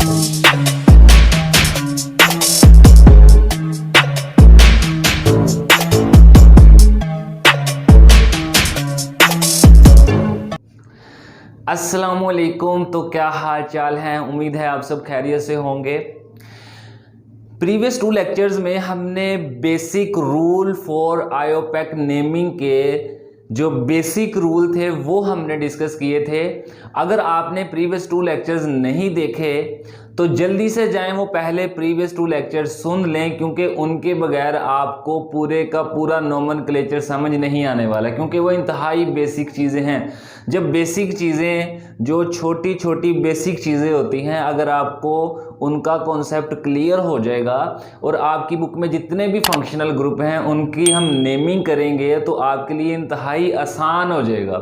अस्सलामुअलैकुम। तो क्या हाल चाल हैं, उम्मीद है आप सब खैरियत से होंगे। प्रीवियस 2 लेक्चर्स में हमने basic rule for IUPAC naming के जो बेसिक रूल थे वो हमने डिस्कस किए थे। अगर आपने प्रीवियस 2 लेक्चर्स नहीं देखे तो जल्दी से जाएं, वो पहले प्रीवियस 2 लेक्चर्स सुन लें, क्योंकि उनके बगैर आपको पूरे का पूरा नोमेनक्लेचर समझ नहीं आने वाला, क्योंकि वो इंतहाई बेसिक चीज़ें हैं। जब बेसिक चीज़ें, जो छोटी छोटी बेसिक चीज़ें होती हैं, अगर आपको उनका कॉन्सेप्ट क्लियर हो जाएगा और आपकी बुक में जितने भी फंक्शनल ग्रुप हैं उनकी हम नेमिंग करेंगे तो आपके लिए इंतहाई आसान हो जाएगा।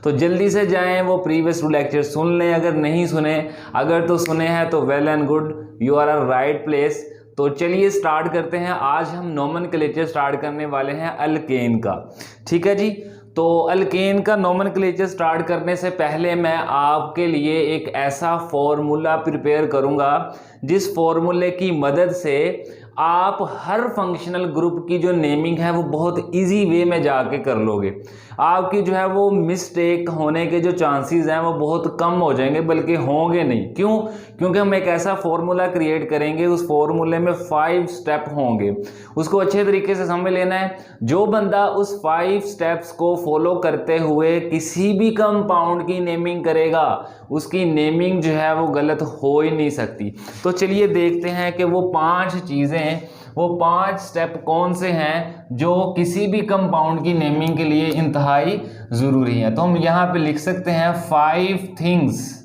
तो जल्दी से जाएं, वो प्रीवियस 2 लेक्चर सुन लें। अगर नहीं सुने, अगर तो सुने हैं तो well and good, you are a right place. तो चलिए स्टार्ट करते हैं। आज हम नोमेनक्लेचर स्टार्ट करने वाले हैं अल्केन का। ठीक है जी। तो अल्केन का नोमेनक्लेचर स्टार्ट करने से पहले मैं आपके लिए एक ऐसा फॉर्मूला प्रिपेयर करूंगा जिस फॉर्मूले की मदद से आप हर फंक्शनल ग्रुप की जो नेमिंग है वो बहुत इजी वे में जाके कर लोगे। आपकी जो है वो मिस्टेक होने के जो चांसेस हैं वो बहुत कम हो जाएंगे, बल्कि होंगे नहीं। क्यों? क्योंकि हम एक ऐसा फॉर्मूला क्रिएट करेंगे, उस फॉर्मूले में 5 स्टेप होंगे। उसको अच्छे तरीके से समझ लेना है। जो बंदा उस 5 स्टेप्स को फॉलो करते हुए किसी भी कंपाउंड की नेमिंग करेगा, उसकी नेमिंग जो है वो गलत हो ही नहीं सकती। तो चलिए देखते हैं कि वो 5 चीज़ें, वो 5 स्टेप कौन से हैं जो किसी भी कंपाउंड की नेमिंग के लिए इंतहाई ज़रूरी है। तो हम यहाँ पे लिख सकते हैं 5 things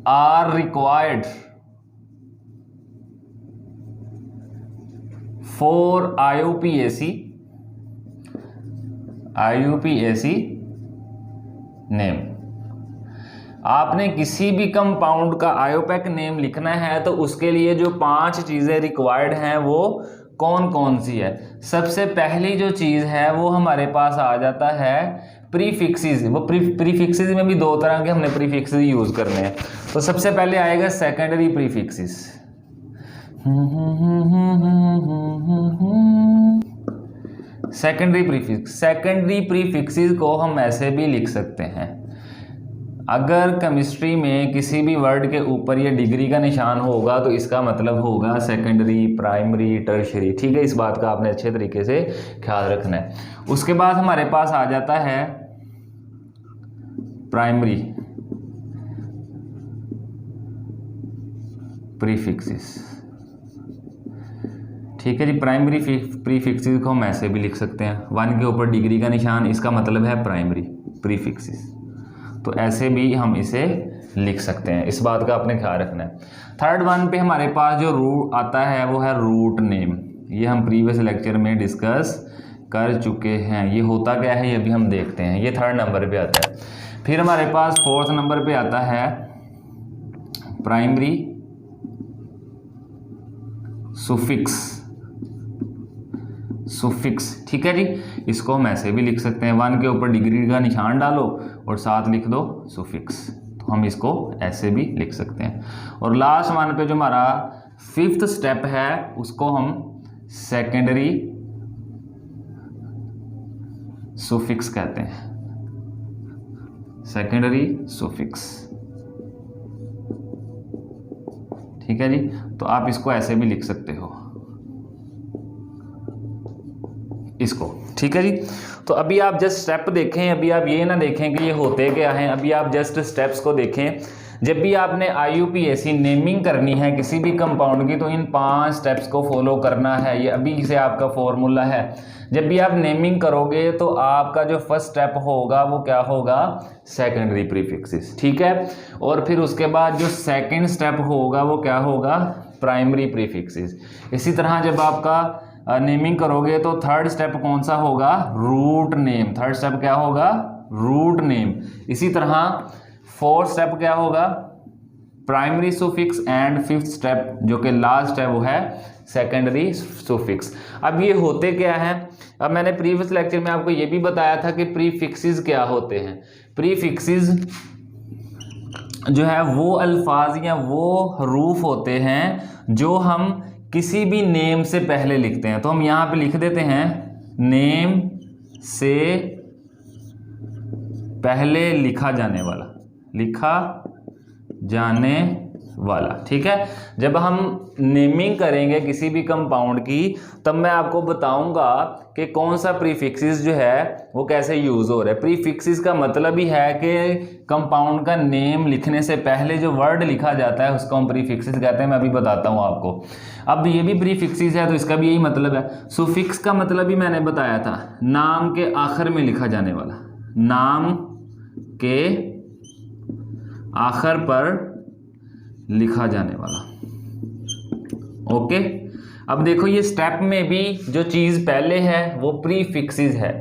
are required for IUPAC name. आपने किसी भी कंपाउंड का आयोपैक नेम लिखना है तो उसके लिए जो 5 चीज़ें रिक्वायर्ड हैं वो कौन कौन सी है। सबसे पहली जो चीज़ है वो हमारे पास आ जाता है प्रीफिक्सेस। वो प्रीफिक्सेस में भी 2 तरह के हमने प्रीफिक्सेस यूज़ करने हैं। तो सबसे पहले आएगा सेकेंडरी प्रीफिक्सेस। सेकेंडरी प्रीफिक्सेस को हम ऐसे भी लिख सकते हैं। अगर केमिस्ट्री में किसी भी वर्ड के ऊपर ये डिग्री का निशान होगा तो इसका मतलब होगा सेकेंडरी, प्राइमरी, टर्शियरी। ठीक है, इस बात का आपने अच्छे तरीके से ख्याल रखना है। उसके बाद हमारे पास आ जाता है प्राइमरी प्रीफिक्सेस। ठीक है जी। प्राइमरी प्रीफिक्सेस को हम ऐसे भी लिख सकते हैं। 1 के ऊपर डिग्री का निशान, इसका मतलब है प्राइमरी प्रीफिक्सेस। तो ऐसे भी हम इसे लिख सकते हैं, इस बात का आपने ख्याल रखना है। थर्ड वन पे हमारे पास जो रूट आता है वो है रूट नेम। ये हम प्रीवियस लेक्चर में डिस्कस कर चुके हैं। ये होता क्या है ये भी हम देखते हैं। ये 3rd नंबर पे आता है। फिर हमारे पास 4th नंबर पे आता है प्राइमरी सुफिक्स। ठीक है जी। इसको हम ऐसे भी लिख सकते हैं। 1 के ऊपर डिग्री का निशान डालो और साथ लिख दो सुफिक्स। तो हम इसको ऐसे भी लिख सकते हैं। और लास्ट वन पे जो हमारा 5th स्टेप है उसको हम सेकेंडरी सुफिक्स कहते हैं। Secondary suffix. ठीक है जी। तो आप इसको ऐसे भी लिख सकते हो, इसको। ठीक है जी। तो अभी आप जस्ट स्टेप देखें, अभी आप ये ना देखें कि ये होते क्या हैं, अभी आप जस्ट स्टेप्स को देखें। जब भी आपने IUPAC नेमिंग करनी है किसी भी कंपाउंड की तो इन 5 स्टेप्स को फॉलो करना है। ये अभी से आपका फॉर्मूला है। जब भी आप नेमिंग करोगे तो आपका जो फर्स्ट स्टेप होगा वो क्या होगा, सेकेंडरी प्रीफिक्सेस। ठीक है। और फिर उसके बाद जो सेकेंड स्टेप होगा वो क्या होगा, प्राइमरी प्रीफिक्सेस। इसी तरह जब आपका नेमिंग करोगे तो 3rd स्टेप कौन सा होगा, रूट नेम। 3rd स्टेप क्या होगा, रूट नेम। इसी तरह 4th स्टेप क्या होगा, primary suffix. And 5th step जो कि लास्ट है वो है सेकेंडरी सुफिक्स। अब ये होते क्या है, अब मैंने प्रीवियस लेक्चर में आपको ये भी बताया था कि प्रीफिक्सेस क्या होते हैं। प्रीफिक्सेस जो है वो अल्फाज या वो हरूफ होते हैं जो हम किसी भी नेम से पहले लिखते हैं। तो हम यहाँ पे लिख देते हैं नेम से पहले लिखा जाने वाला, ठीक है। जब हम नेमिंग करेंगे किसी भी कंपाउंड की तब मैं आपको बताऊंगा कि कौन सा प्रीफिक्सेस जो है वो कैसे यूज़ हो रहा है। प्रीफिक्सेस का मतलब ही है कि कंपाउंड का नेम लिखने से पहले जो वर्ड लिखा जाता है उसको हम प्रीफिक्सेस कहते हैं। मैं अभी बताता हूँ आपको। अब ये भी प्रीफिक्सेस है तो इसका भी यही मतलब है। सुफिक्स का मतलब भी मैंने बताया था, नाम के आखिर में लिखा जाने वाला, नाम के आखिर पर लिखा जाने वाला। ओके, अब देखो ये स्टेप में भी जो चीज़ पहले है वो प्रीफिक्सेस है।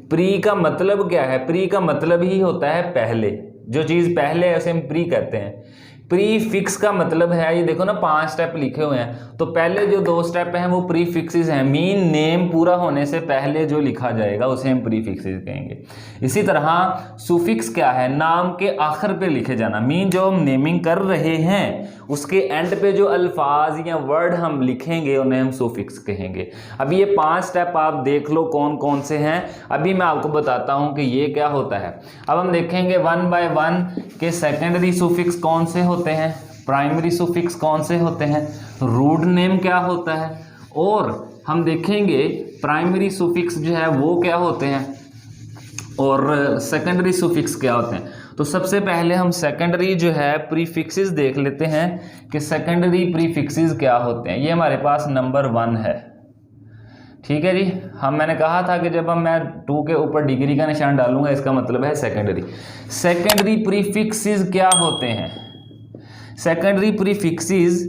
प्री का मतलब क्या है? प्री का मतलब ही होता है पहले, जो चीज़ पहले है उसे हम प्री कहते हैं। प्रीफिक्स का मतलब है, ये देखो ना 5 स्टेप लिखे हुए हैं, तो पहले जो 2 स्टेप हैं वो प्रीफिक्सेस हैं। मीन नेम पूरा होने से पहले जो लिखा जाएगा उसे हम प्रीफिक्सेस कहेंगे। इसी तरह सुफिक्स क्या है? नाम के आखिर पे लिखे जाना। मीन जो हम नेमिंग कर रहे हैं उसके एंड पे जो अल्फाज या वर्ड हम लिखेंगे उन्हें हम सुफिक्स कहेंगे। अभी ये 5 स्टेप आप देख लो कौन कौन से हैं, अभी मैं आपको बताता हूं कि ये क्या होता है। अब हम देखेंगे 1 बाय 1 के सेकेंडरी सुफिक्स कौन से होते हैं, प्राइमरी सुफिक्स कौन से होते हैं, रूट नेम क्या होता है, और हम देखेंगे प्राइमरी सुफिक्स जो है वो क्या होते हैं और सेकेंडरी सुफिक्स क्या होते हैं। तो सबसे पहले हम सेकेंडरी जो है प्रीफिक्सेस देख लेते हैं कि सेकेंडरी प्रीफिक्सेस क्या होते हैं। ये हमारे पास नंबर 1 है, ठीक है जी। मैंने कहा था कि जब मैं 2 के ऊपर डिग्री का निशान डालूंगा इसका मतलब है सेकेंडरी। सेकेंडरी प्रीफिक्सेस क्या होते हैं? सेकेंडरी प्रीफिक्सेस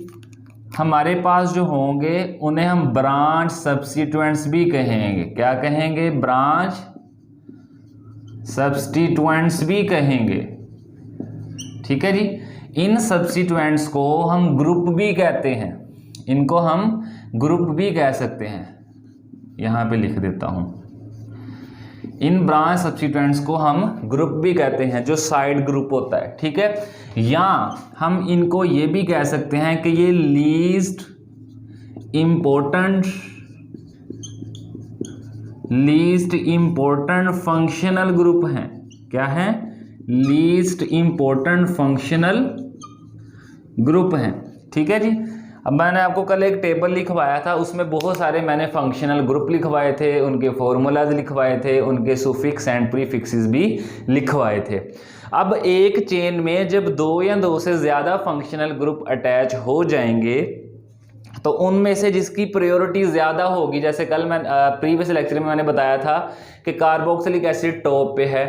हमारे पास जो होंगे उन्हें हम ब्रांच सब्स्टिट्यूएंट्स भी कहेंगे। क्या कहेंगे? ब्रांच सब्स्टिट्यूएंट्स भी कहेंगे, ठीक है जी। इन सब्स्टिट्यूएंट्स को हम ग्रुप भी कहते हैं, इनको हम ग्रुप भी कह सकते हैं। यहां पे लिख देता हूं, इन ब्रांच सब्स्टिट्यूएंट्स को हम ग्रुप भी कहते हैं, जो साइड ग्रुप होता है, ठीक है। या हम इनको ये भी कह सकते हैं कि ये लीस्ट इंपॉर्टेंट फंक्शनल ग्रुप हैं। क्या है? लीस्ट इंपॉर्टेंट फंक्शनल ग्रुप हैं, ठीक है जी। अब मैंने आपको कल एक टेबल लिखवाया था, उसमें बहुत सारे मैंने फंक्शनल ग्रुप लिखवाए थे, उनके फॉर्मूलाज लिखवाए थे, उनके सुफिक्स एंड प्रीफिक्सेस भी लिखवाए थे। अब एक चेन में जब 2 या 2 से ज़्यादा फंक्शनल ग्रुप अटैच हो जाएंगे तो उनमें से जिसकी प्रायोरिटी ज़्यादा होगी, जैसे कल मैं प्रीवियस लेक्चर में मैंने बताया था कि कार्बोक्सिलिक एसिड टॉप पे है,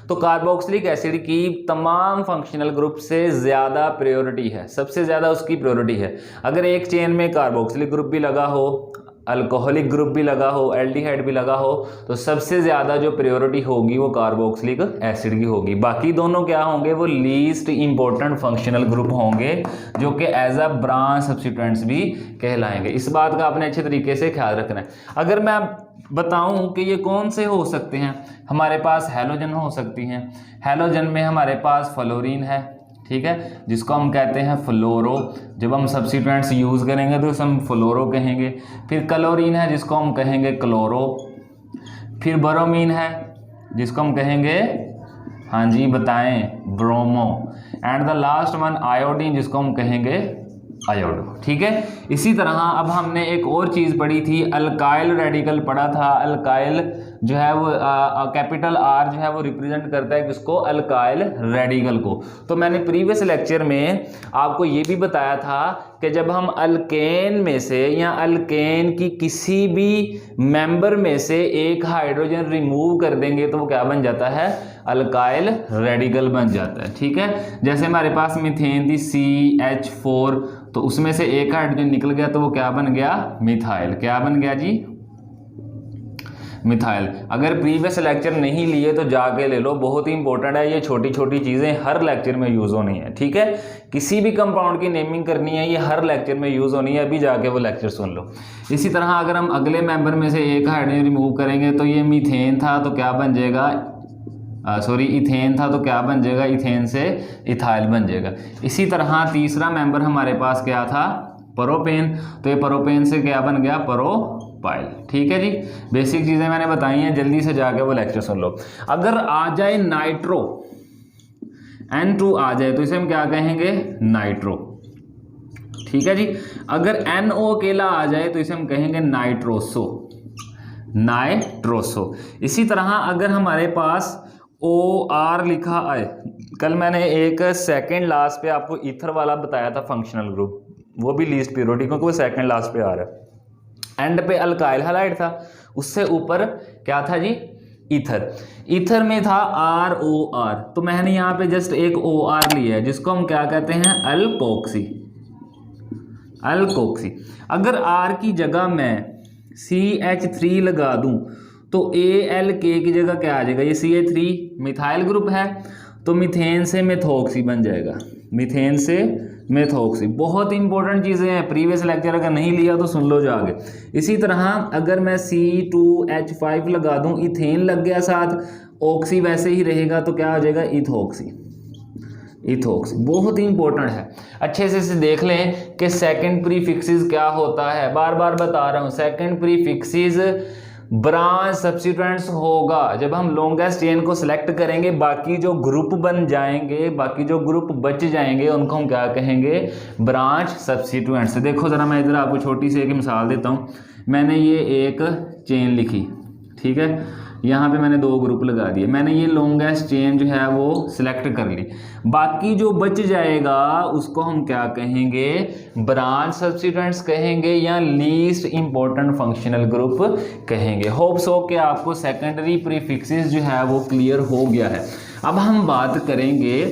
तो कार्बोक्सिलिक एसिड की तमाम फंक्शनल ग्रुप से ज़्यादा प्रायोरिटी है, सबसे ज़्यादा उसकी प्रायोरिटी है। अगर एक चेन में कार्बोक्सिलिक ग्रुप भी लगा हो, अल्कोहलिक ग्रुप भी लगा हो, एल्डिहाइड भी लगा हो, तो सबसे ज़्यादा जो प्रायोरिटी होगी वो कार्बोक्सिलिक एसिड की होगी। बाकी दोनों क्या होंगे? वो लीस्ट इंपॉर्टेंट फंक्शनल ग्रुप होंगे जो कि एज अ ब्रांच सब्स्टिट्यूएंट्स भी कहलाएंगे। इस बात का आपने अच्छे तरीके से ख्याल रखना है। अगर मैं बताऊं कि ये कौन से हो सकते हैं, हमारे पास हैलोजन हो सकती हैं। हैलोजन में हमारे पास फ्लोरीन है, ठीक है, जिसको हम कहते हैं फ्लोरो। जब हम सब्स्टिट्यूएंट्स यूज़ करेंगे तो हम फ्लोरो कहेंगे। फिर क्लोरीन है जिसको हम कहेंगे क्लोरो। फिर ब्रोमीन है जिसको हम कहेंगे, हाँ जी बताएं, bromo. And the last one iodine जिसको हम कहेंगे आयोडो, ठीक है। इसी तरह अब हमने एक और चीज़ पढ़ी थी, अल्काइल रेडिकल पढ़ा था। अल्काइल जो है वो कैपिटल आर जो है वो रिप्रेजेंट करता है किसको? अल्काइल रेडिकल को। तो मैंने प्रीवियस लेक्चर में आपको ये भी बताया था कि जब हम अल्केन में से या अल्केन की किसी भी मेंबर में से एक हाइड्रोजन रिमूव कर देंगे तो वो क्या बन जाता है? अल्काइल रेडिकल बन जाता है, ठीक है। जैसे हमारे पास मीथेन थी CH4, तो उसमें से एक हाइड्रोजन निकल गया तो वो क्या बन गया? मिथाइल। क्या बन गया जी? मिथाइल। अगर प्रीवियस लेक्चर नहीं लिए तो जाके ले लो, बहुत ही इंपॉर्टेंट है। ये छोटी छोटी चीज़ें हर लेक्चर में यूज़ होनी है, ठीक है। किसी भी कंपाउंड की नेमिंग करनी है, ये हर लेक्चर में यूज़ होनी है, अभी जाके वो लेक्चर सुन लो। इसी तरह अगर हम अगले मेंबर में से एक हाइड्रोजन रिमूव करेंगे तो ये मीथेन था तो क्या बन जाएगा, इथेन था तो क्या बन जाएगा, इथेन से इथाइल बन जाएगा। इसी तरह तीसरा मेंबर हमारे पास क्या था, प्रोपेन, तो ये प्रोपेन से क्या बन गया, प्रोपाइल। ठीक है जी, बेसिक चीज़ें मैंने बताई हैं, जल्दी से जाके वो लेक्चर सुन लो। अगर आ जाए नाइट्रो, N2 आ जाए तो इसे हम क्या कहेंगे, नाइट्रो। ठीक है जी। अगर NO अकेला आ जाए तो इसे हम कहेंगे नाइट्रोसो, नाइट्रोसो। इसी तरह अगर हमारे पास OR लिखा आए, कल मैंने एक सेकेंड लास्ट पे आपको ईथर वाला बताया था फंक्शनल ग्रुप, वो भी लीस्ट पीरियोडिक क्योंकि वो सेकेंड लास्ट पे आ रहा है। एंड पे अल्काइल हैलाइड था, उससे ऊपर क्या था जी, ईथर। ईथर में था ROR, तो मैंने यहाँ पे जस्ट एक OR लिया है जिसको हम क्या कहते हैं, अल्कोक्सी, अल्कोक्सी। अगर R की जगह मैं CH3 लगा दूं तो ALK की जगह क्या आ जाएगा, ये CH3 मिथाइल ग्रुप है तो मीथेन से मेथोक्सी बन जाएगा, मीथेन से मेथोक्सी। बहुत इंपॉर्टेंट चीज़ें हैं, प्रीवियस लेक्चर अगर नहीं लिया तो सुन लो जो आगे। इसी तरह अगर मैं C2H5 लगा दूं, इथेन लग गया साथ, ऑक्सी वैसे ही रहेगा तो क्या हो जाएगा, इथोक्सी, इथोक्सी। बहुत ही इंपॉर्टेंट है, अच्छे से इसे देख लें कि सेकंड प्रीफिक्सेस क्या होता है। बार बार बता रहा हूँ, सेकंड प्रीफिक्सेस ब्रांच सब्स्टिट्यूएंट्स होगा। जब हम लॉन्गेस्ट चेन को सिलेक्ट करेंगे, बाकी जो ग्रुप बन जाएंगे, बाकी जो ग्रुप बच जाएंगे उनको हम क्या कहेंगे, ब्रांच सब्स्टिट्यूएंट्स। देखो जरा, मैं इधर आपको छोटी सी एक मिसाल देता हूँ। मैंने ये एक चेन लिखी, ठीक है, यहाँ पे मैंने 2 ग्रुप लगा दिए, मैंने ये लॉन्गेस्ट चेन जो है वो सिलेक्ट कर ली। बाकी जो बच जाएगा उसको हम क्या कहेंगे, ब्रांच सब्स्टिट्यूएंट्स कहेंगे या लीस्ट इंपॉर्टेंट फंक्शनल ग्रुप कहेंगे। होप सो कि आपको सेकेंडरी प्रीफिक्सेस जो है वो क्लियर हो गया है। अब हम बात करेंगे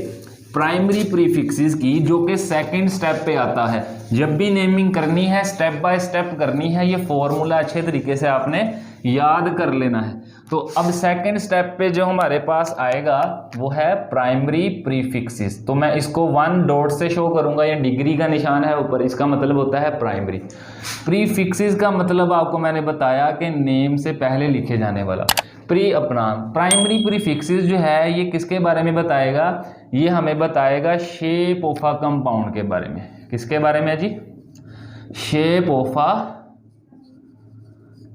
प्राइमरी प्रीफिक्सेस की, जो कि सेकंड स्टेप पे आता है। जब भी नेमिंग करनी है स्टेप बाय स्टेप करनी है, ये फॉर्मूला अच्छे तरीके से आपने याद कर लेना है। तो अब सेकंड स्टेप पे जो हमारे पास आएगा वो है प्राइमरी प्रीफिक्सेस। तो मैं इसको 1 डॉट से शो करूंगा, ये डिग्री का निशान है ऊपर, इसका मतलब होता है प्राइमरी। प्रीफिक्सेस का मतलब आपको मैंने बताया कि नेम से पहले लिखे जाने वाला। प्राइमरी प्रीफिक्सेस जो है ये किसके बारे में बताएगा, ये हमें बताएगा शेप ऑफ अ कंपाउंड के बारे में। किसके बारे में जी, शेप ऑफ अ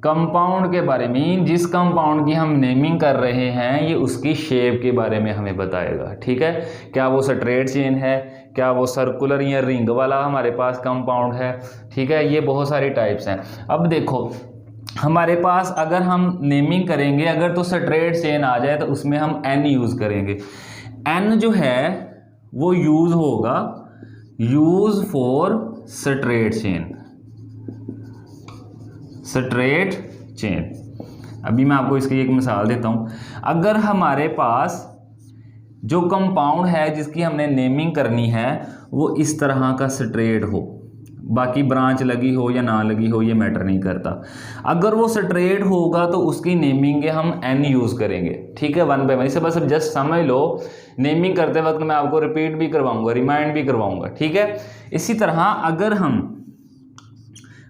कंपाउंड के बारे में। जिस कंपाउंड की हम नेमिंग कर रहे हैं ये उसकी शेप के बारे में हमें बताएगा। ठीक है, क्या वो स्ट्रेट चेन है, क्या वो सर्कुलर या रिंग वाला हमारे पास कंपाउंड है। ठीक है, ये बहुत सारी टाइप्स हैं। अब देखो हमारे पास अगर हम नेमिंग करेंगे, अगर तो स्ट्रेट चेन आ जाए तो उसमें हम N यूज़ करेंगे। N जो है वो यूज़ होगा use for straight chain, straight chain. अभी मैं आपको इसकी एक मिसाल देता हूं। अगर हमारे पास जो कंपाउंड है जिसकी हमने नेमिंग करनी है वो इस तरह का स्ट्रेट हो, बाकी ब्रांच लगी हो या ना लगी हो ये मैटर नहीं करता, अगर वो स्ट्रेट होगा तो उसकी नेमिंग हम N यूज़ करेंगे। ठीक है, 1 बाय 1। इसे बस जस्ट समझ लो, नेमिंग करते वक्त मैं आपको रिपीट भी करवाऊंगा, रिमाइंड भी करवाऊंगा। ठीक है, इसी तरह अगर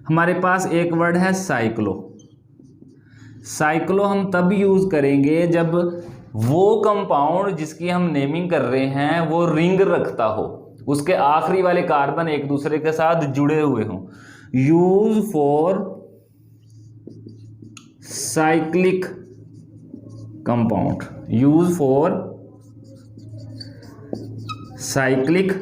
हमारे पास एक वर्ड है साइक्लो। साइक्लो हम तब यूज़ करेंगे जब वो कंपाउंड जिसकी हम नेमिंग कर रहे हैं वो रिंग रखता हो, उसके आखिरी वाले कार्बन एक दूसरे के साथ जुड़े हुए हों। Use for cyclic compound, use for cyclic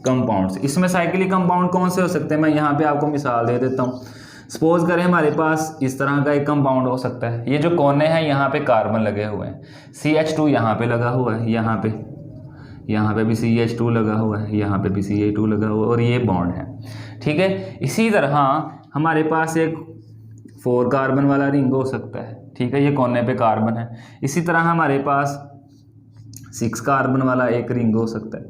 compounds. इसमें साइक्लिक कंपाउंड कौन से हो सकते हैं, मैं यहाँ पे आपको मिसाल दे देता हूँ। सपोज करें हमारे पास इस तरह का एक कंपाउंड हो सकता है, ये जो कोने हैं यहाँ पे कार्बन लगे हुए हैं, CH2 यहाँ पे लगा हुआ है, यहाँ पे भी CH2 लगा हुआ है, यहाँ पे भी CH2 लगा हुआ है और ये बॉन्ड है। ठीक है, इसी तरह हमारे पास एक 4 कार्बन वाला रिंग हो सकता है। ठीक है, ये कोने पे कार्बन है। इसी तरह हमारे पास 6 कार्बन वाला एक रिंग हो सकता है।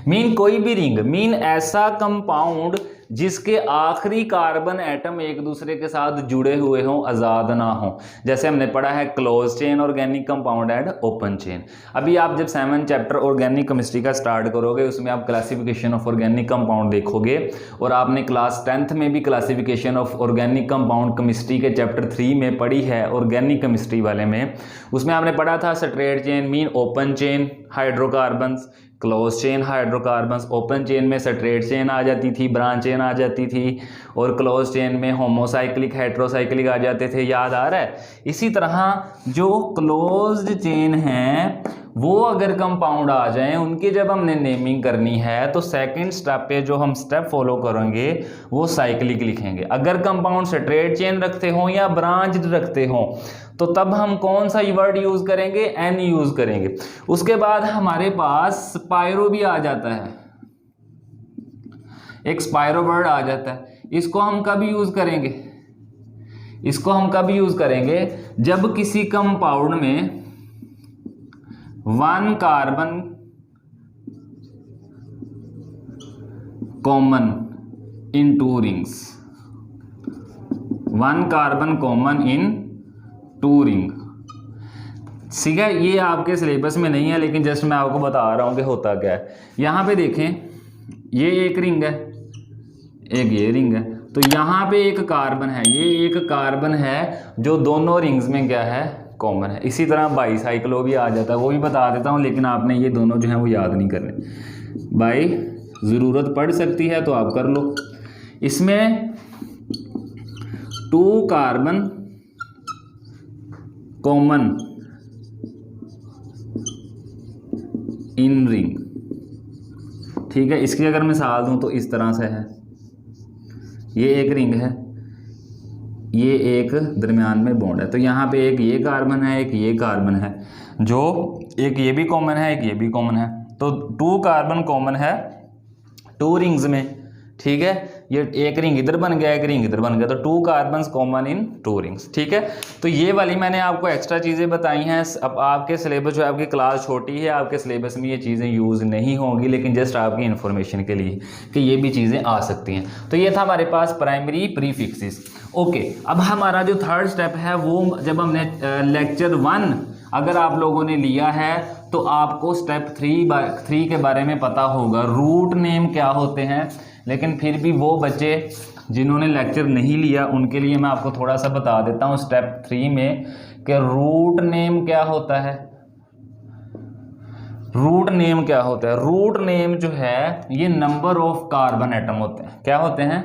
मीन कोई भी रिंग, मीन ऐसा कंपाउंड जिसके आखिरी कार्बन एटम एक दूसरे के साथ जुड़े हुए हों, आज़ाद ना हों। जैसे हमने पढ़ा है close chain organic compound and open chain. अभी आप जब 7 चैप्टर ऑर्गेनिक केमिस्ट्री का स्टार्ट करोगे उसमें आप क्लासिफिकेशन ऑफ ऑर्गेनिक कंपाउंड देखोगे, और आपने क्लास 10th में भी classification of organic compound chemistry के चैप्टर 3 में पढ़ी है ऑर्गेनिक केमिस्ट्री वाले में। उसमें आपने पढ़ा था straight chain mean open chain hydrocarbons, close chain hydrocarbons. Open chain में स्ट्रेट चेन आ जाती थी, ब्रांच चेन आ जाती थी, और क्लोज चेन में होमोसाइक्लिक हेट्रोसाइक्लिक आ जाते थे। याद आ रहा है? इसी तरह जो क्लोज्ड चेन है वो अगर कंपाउंड आ जाएं, उनकी जब हमने नेमिंग करनी है तो सेकंड स्टेप पे जो हम स्टेप फॉलो करेंगे वो साइक्लिक लिखेंगे। अगर कंपाउंड स्ट्रेट चेन रखते हो या ब्रांच रखते हो तो तब हम कौन सा वर्ड यूज करेंगे? एन यूज करेंगे। उसके बाद हमारे पास स्पाइरो भी आ जाता है, एक स्पाइरो वर्ड आ जाता है। इसको हम कब यूज करेंगे? इसको हम कब यूज करेंगे? जब किसी कंपाउंड में 1 carbon common in 2 rings, 1 carbon common in 2 ring. ठीक है, ये आपके सिलेबस में नहीं है लेकिन जस्ट मैं आपको बता रहा हूं कि होता क्या है। यहां पे देखें, ये एक रिंग है, एक ये रिंग है, तो यहां पे एक कार्बन है, ये एक कार्बन है जो दोनों रिंग्स में क्या है? कॉमन है। इसी तरह बाईसाइक्लो भी आ जाता है, वो भी बता देता हूं, लेकिन आपने ये दोनों जो है वो याद नहीं करने। बाई ज़रूरत पड़ सकती है तो आप कर लो। इसमें 2 कार्बन कॉमन इन रिंग। ठीक है, इसकी अगर मिसाल दूं तो इस तरह से है, ये एक रिंग है, ये एक दरमियान में बॉन्ड है, तो यहाँ पे एक ये कार्बन है, एक ये कार्बन है, जो एक ये भी कॉमन है, एक ये भी कॉमन है, तो 2 कार्बन कॉमन है 2 रिंग्स में। ठीक है, ये एक रिंग इधर बन गया, एक रिंग इधर बन गया, तो 2 कार्बन कॉमन इन 2 रिंग्स। ठीक है, तो ये वाली मैंने आपको एक्स्ट्रा चीज़ें बताई हैं। अब आपके सिलेबस जो है, आपकी क्लास छोटी है, आपके सिलेबस में ये चीज़ें यूज़ नहीं होंगी, लेकिन जस्ट आपकी इन्फॉर्मेशन के लिए कि ये भी चीज़ें आ सकती हैं। तो ये था हमारे पास प्राइमरी प्रीफिक्सेस। ओके, अब हमारा जो थर्ड स्टेप है वो जब हमने लेक्चर 1 अगर आप लोगों ने लिया है तो आपको स्टेप 3 के बारे में पता होगा, रूट नेम क्या होते हैं। लेकिन फिर भी वो बच्चे जिन्होंने लेक्चर नहीं लिया उनके लिए मैं आपको थोड़ा सा बता देता हूँ स्टेप 3 में कि रूट नेम क्या होता है। रूट नेम क्या होता है? रूट नेम जो है ये नंबर ऑफ कार्बन एटम होते हैं। क्या होते हैं?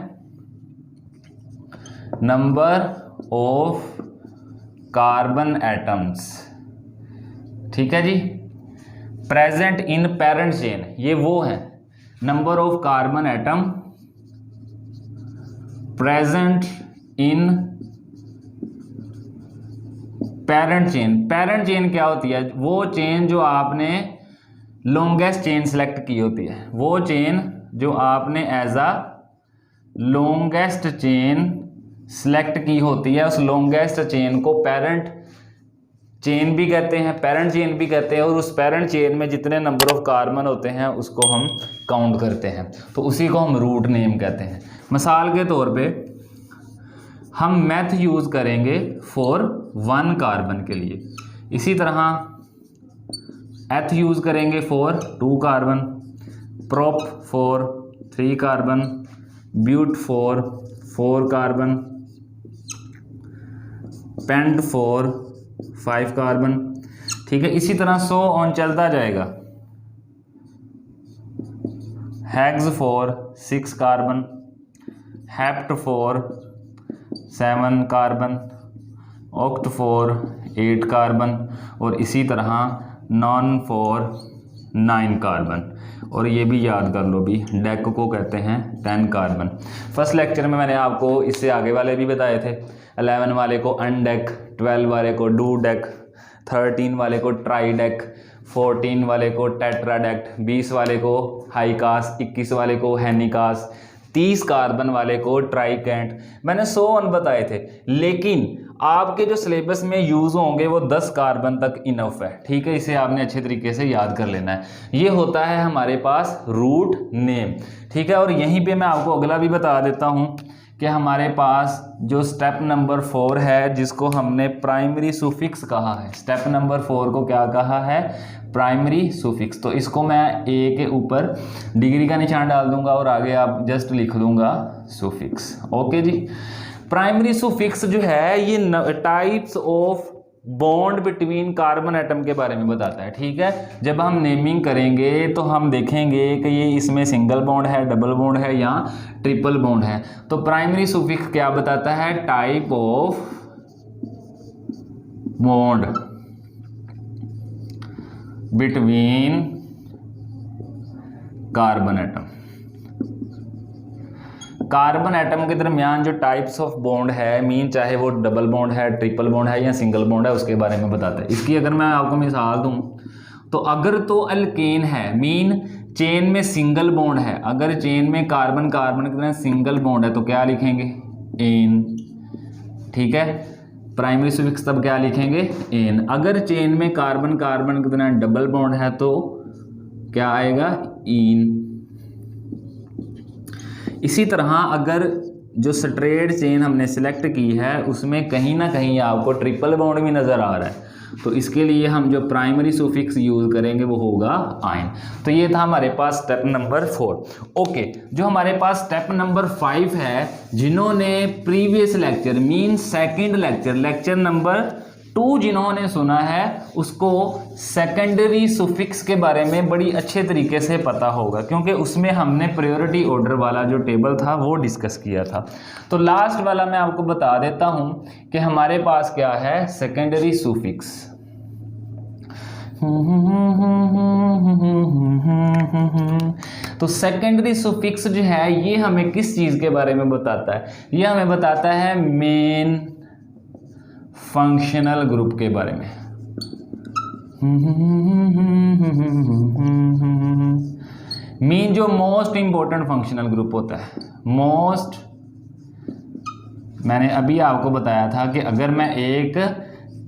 Number of carbon atoms. ठीक है जी, प्रेजेंट इन पेरेंट चेन, ये वो है number of carbon atom present in parent chain. Parent chain क्या होती है? वो चेन जो आपने लॉन्गेस्ट चेन सेलेक्ट की होती है, वो चेन जो आपने as a longest chain select की होती है, उस लॉन्गेस्ट चेन को पेरेंट चेन भी कहते हैं, पेरेंट चेन भी कहते हैं, और उस पेरेंट चेन में जितने नंबर ऑफ कार्बन होते हैं उसको हम काउंट करते हैं, तो उसी को हम रूट नेम कहते हैं। मिसाल के तौर पे हम मैथ यूज़ करेंगे फॉर 1 कार्बन के लिए, इसी तरह एथ यूज़ करेंगे for 2 carbon, prop for 3 carbon, but for 4 carbon, pent for 5 carbon. ठीक है, इसी तरह सो ऑन चलता जाएगा। Hex for 6 carbon, hept for 7 carbon, oct for 8 carbon, और इसी तरह नॉन फॉर 9 कार्बन। और ये भी याद कर लो भी, डेक को कहते हैं 10 कार्बन। फर्स्ट लेक्चर में मैंने आपको इससे आगे वाले भी बताए थे। 11 वाले को अनडेक, 12 वाले को डू डेक, 13 वाले को ट्राई डेक, 14 वाले को टेट्राडेक्ट, 20 वाले को हाईकास, 21 वाले को हेनिकास, 30 कार्बन वाले को ट्राइकेंट। मैंने 100 बताए थे, लेकिन आपके जो सिलेबस में यूज़ होंगे वो 10 कार्बन तक इनफ है, ठीक है। इसे आपने अच्छे तरीके से याद कर लेना है। ये होता है हमारे पास रूट नेम, ठीक है। और यहीं पे मैं आपको अगला भी बता देता हूँ कि हमारे पास जो स्टेप नंबर 4 है, जिसको हमने प्राइमरी सुफिक्स कहा है, स्टेप नंबर 4 को क्या कहा है, प्राइमरी सुफिक्स। तो इसको मैं ए के ऊपर डिग्री का निशान डाल दूंगा और आगे आप जस्ट लिख दूंगा सुफिक्स। ओके जी। प्राइमरी सुफिक्स जो है ये types of bond between carbon atom के बारे में बताता है, ठीक है। जब हम नेमिंग करेंगे तो हम देखेंगे कि ये इसमें सिंगल बॉन्ड है, डबल बॉन्ड है या ट्रिपल बॉन्ड है। तो प्राइमरी सुफिक्स क्या बताता है, type of bond between carbon atom. Carbon atom के दरमियान जो टाइप्स ऑफ बॉन्ड है, मीन चाहे वो डबल बॉन्ड है, ट्रिपल बॉन्ड है या सिंगल बॉन्ड है, उसके बारे में बताता है। इसकी अगर मैं आपको मिसाल दूं तो अगर तो अल्केन है, मीन चेन में सिंगल बॉन्ड है, अगर चेन में कार्बन कार्बन की तरह सिंगल बॉन्ड है तो क्या लिखेंगे, एन, ठीक है। प्राइमरी सुफिक्स तब क्या लिखेंगे, एन। अगर चेन में कार्बन कार्बन की तरह डबल बॉन्ड है तो क्या आएगा, इन। इसी तरह अगर जो स्ट्रेट चेन हमने सिलेक्ट की है उसमें कहीं ना कहीं आपको ट्रिपल बॉन्ड भी नज़र आ रहा है तो इसके लिए हम जो प्राइमरी सुफिक्स यूज़ करेंगे वो होगा आइन। तो ये था हमारे पास स्टेप नंबर 4। ओके, जो हमारे पास स्टेप नंबर 5 है, जिन्होंने previous lecture mean second lecture number 2 जिन्होंने सुना है उसको सेकेंडरी सुफिक्स के बारे में बड़ी अच्छे तरीके से पता होगा, क्योंकि उसमें हमने प्रायोरिटी ऑर्डर वाला जो टेबल था वो डिस्कस किया था। तो लास्ट वाला मैं आपको बता देता हूं कि हमारे पास क्या है, सेकेंडरी सुफिक्स। तो सेकेंडरी सुफिक्स जो है ये हमें किस चीज़ के बारे में बताता है, ये हमें बताता है मेन फंक्शनल ग्रुप के बारे में। मीन जो मोस्ट इंपॉर्टेंट फंक्शनल ग्रुप होता है, मोस्ट, मैंने अभी आपको बताया था कि अगर मैं एक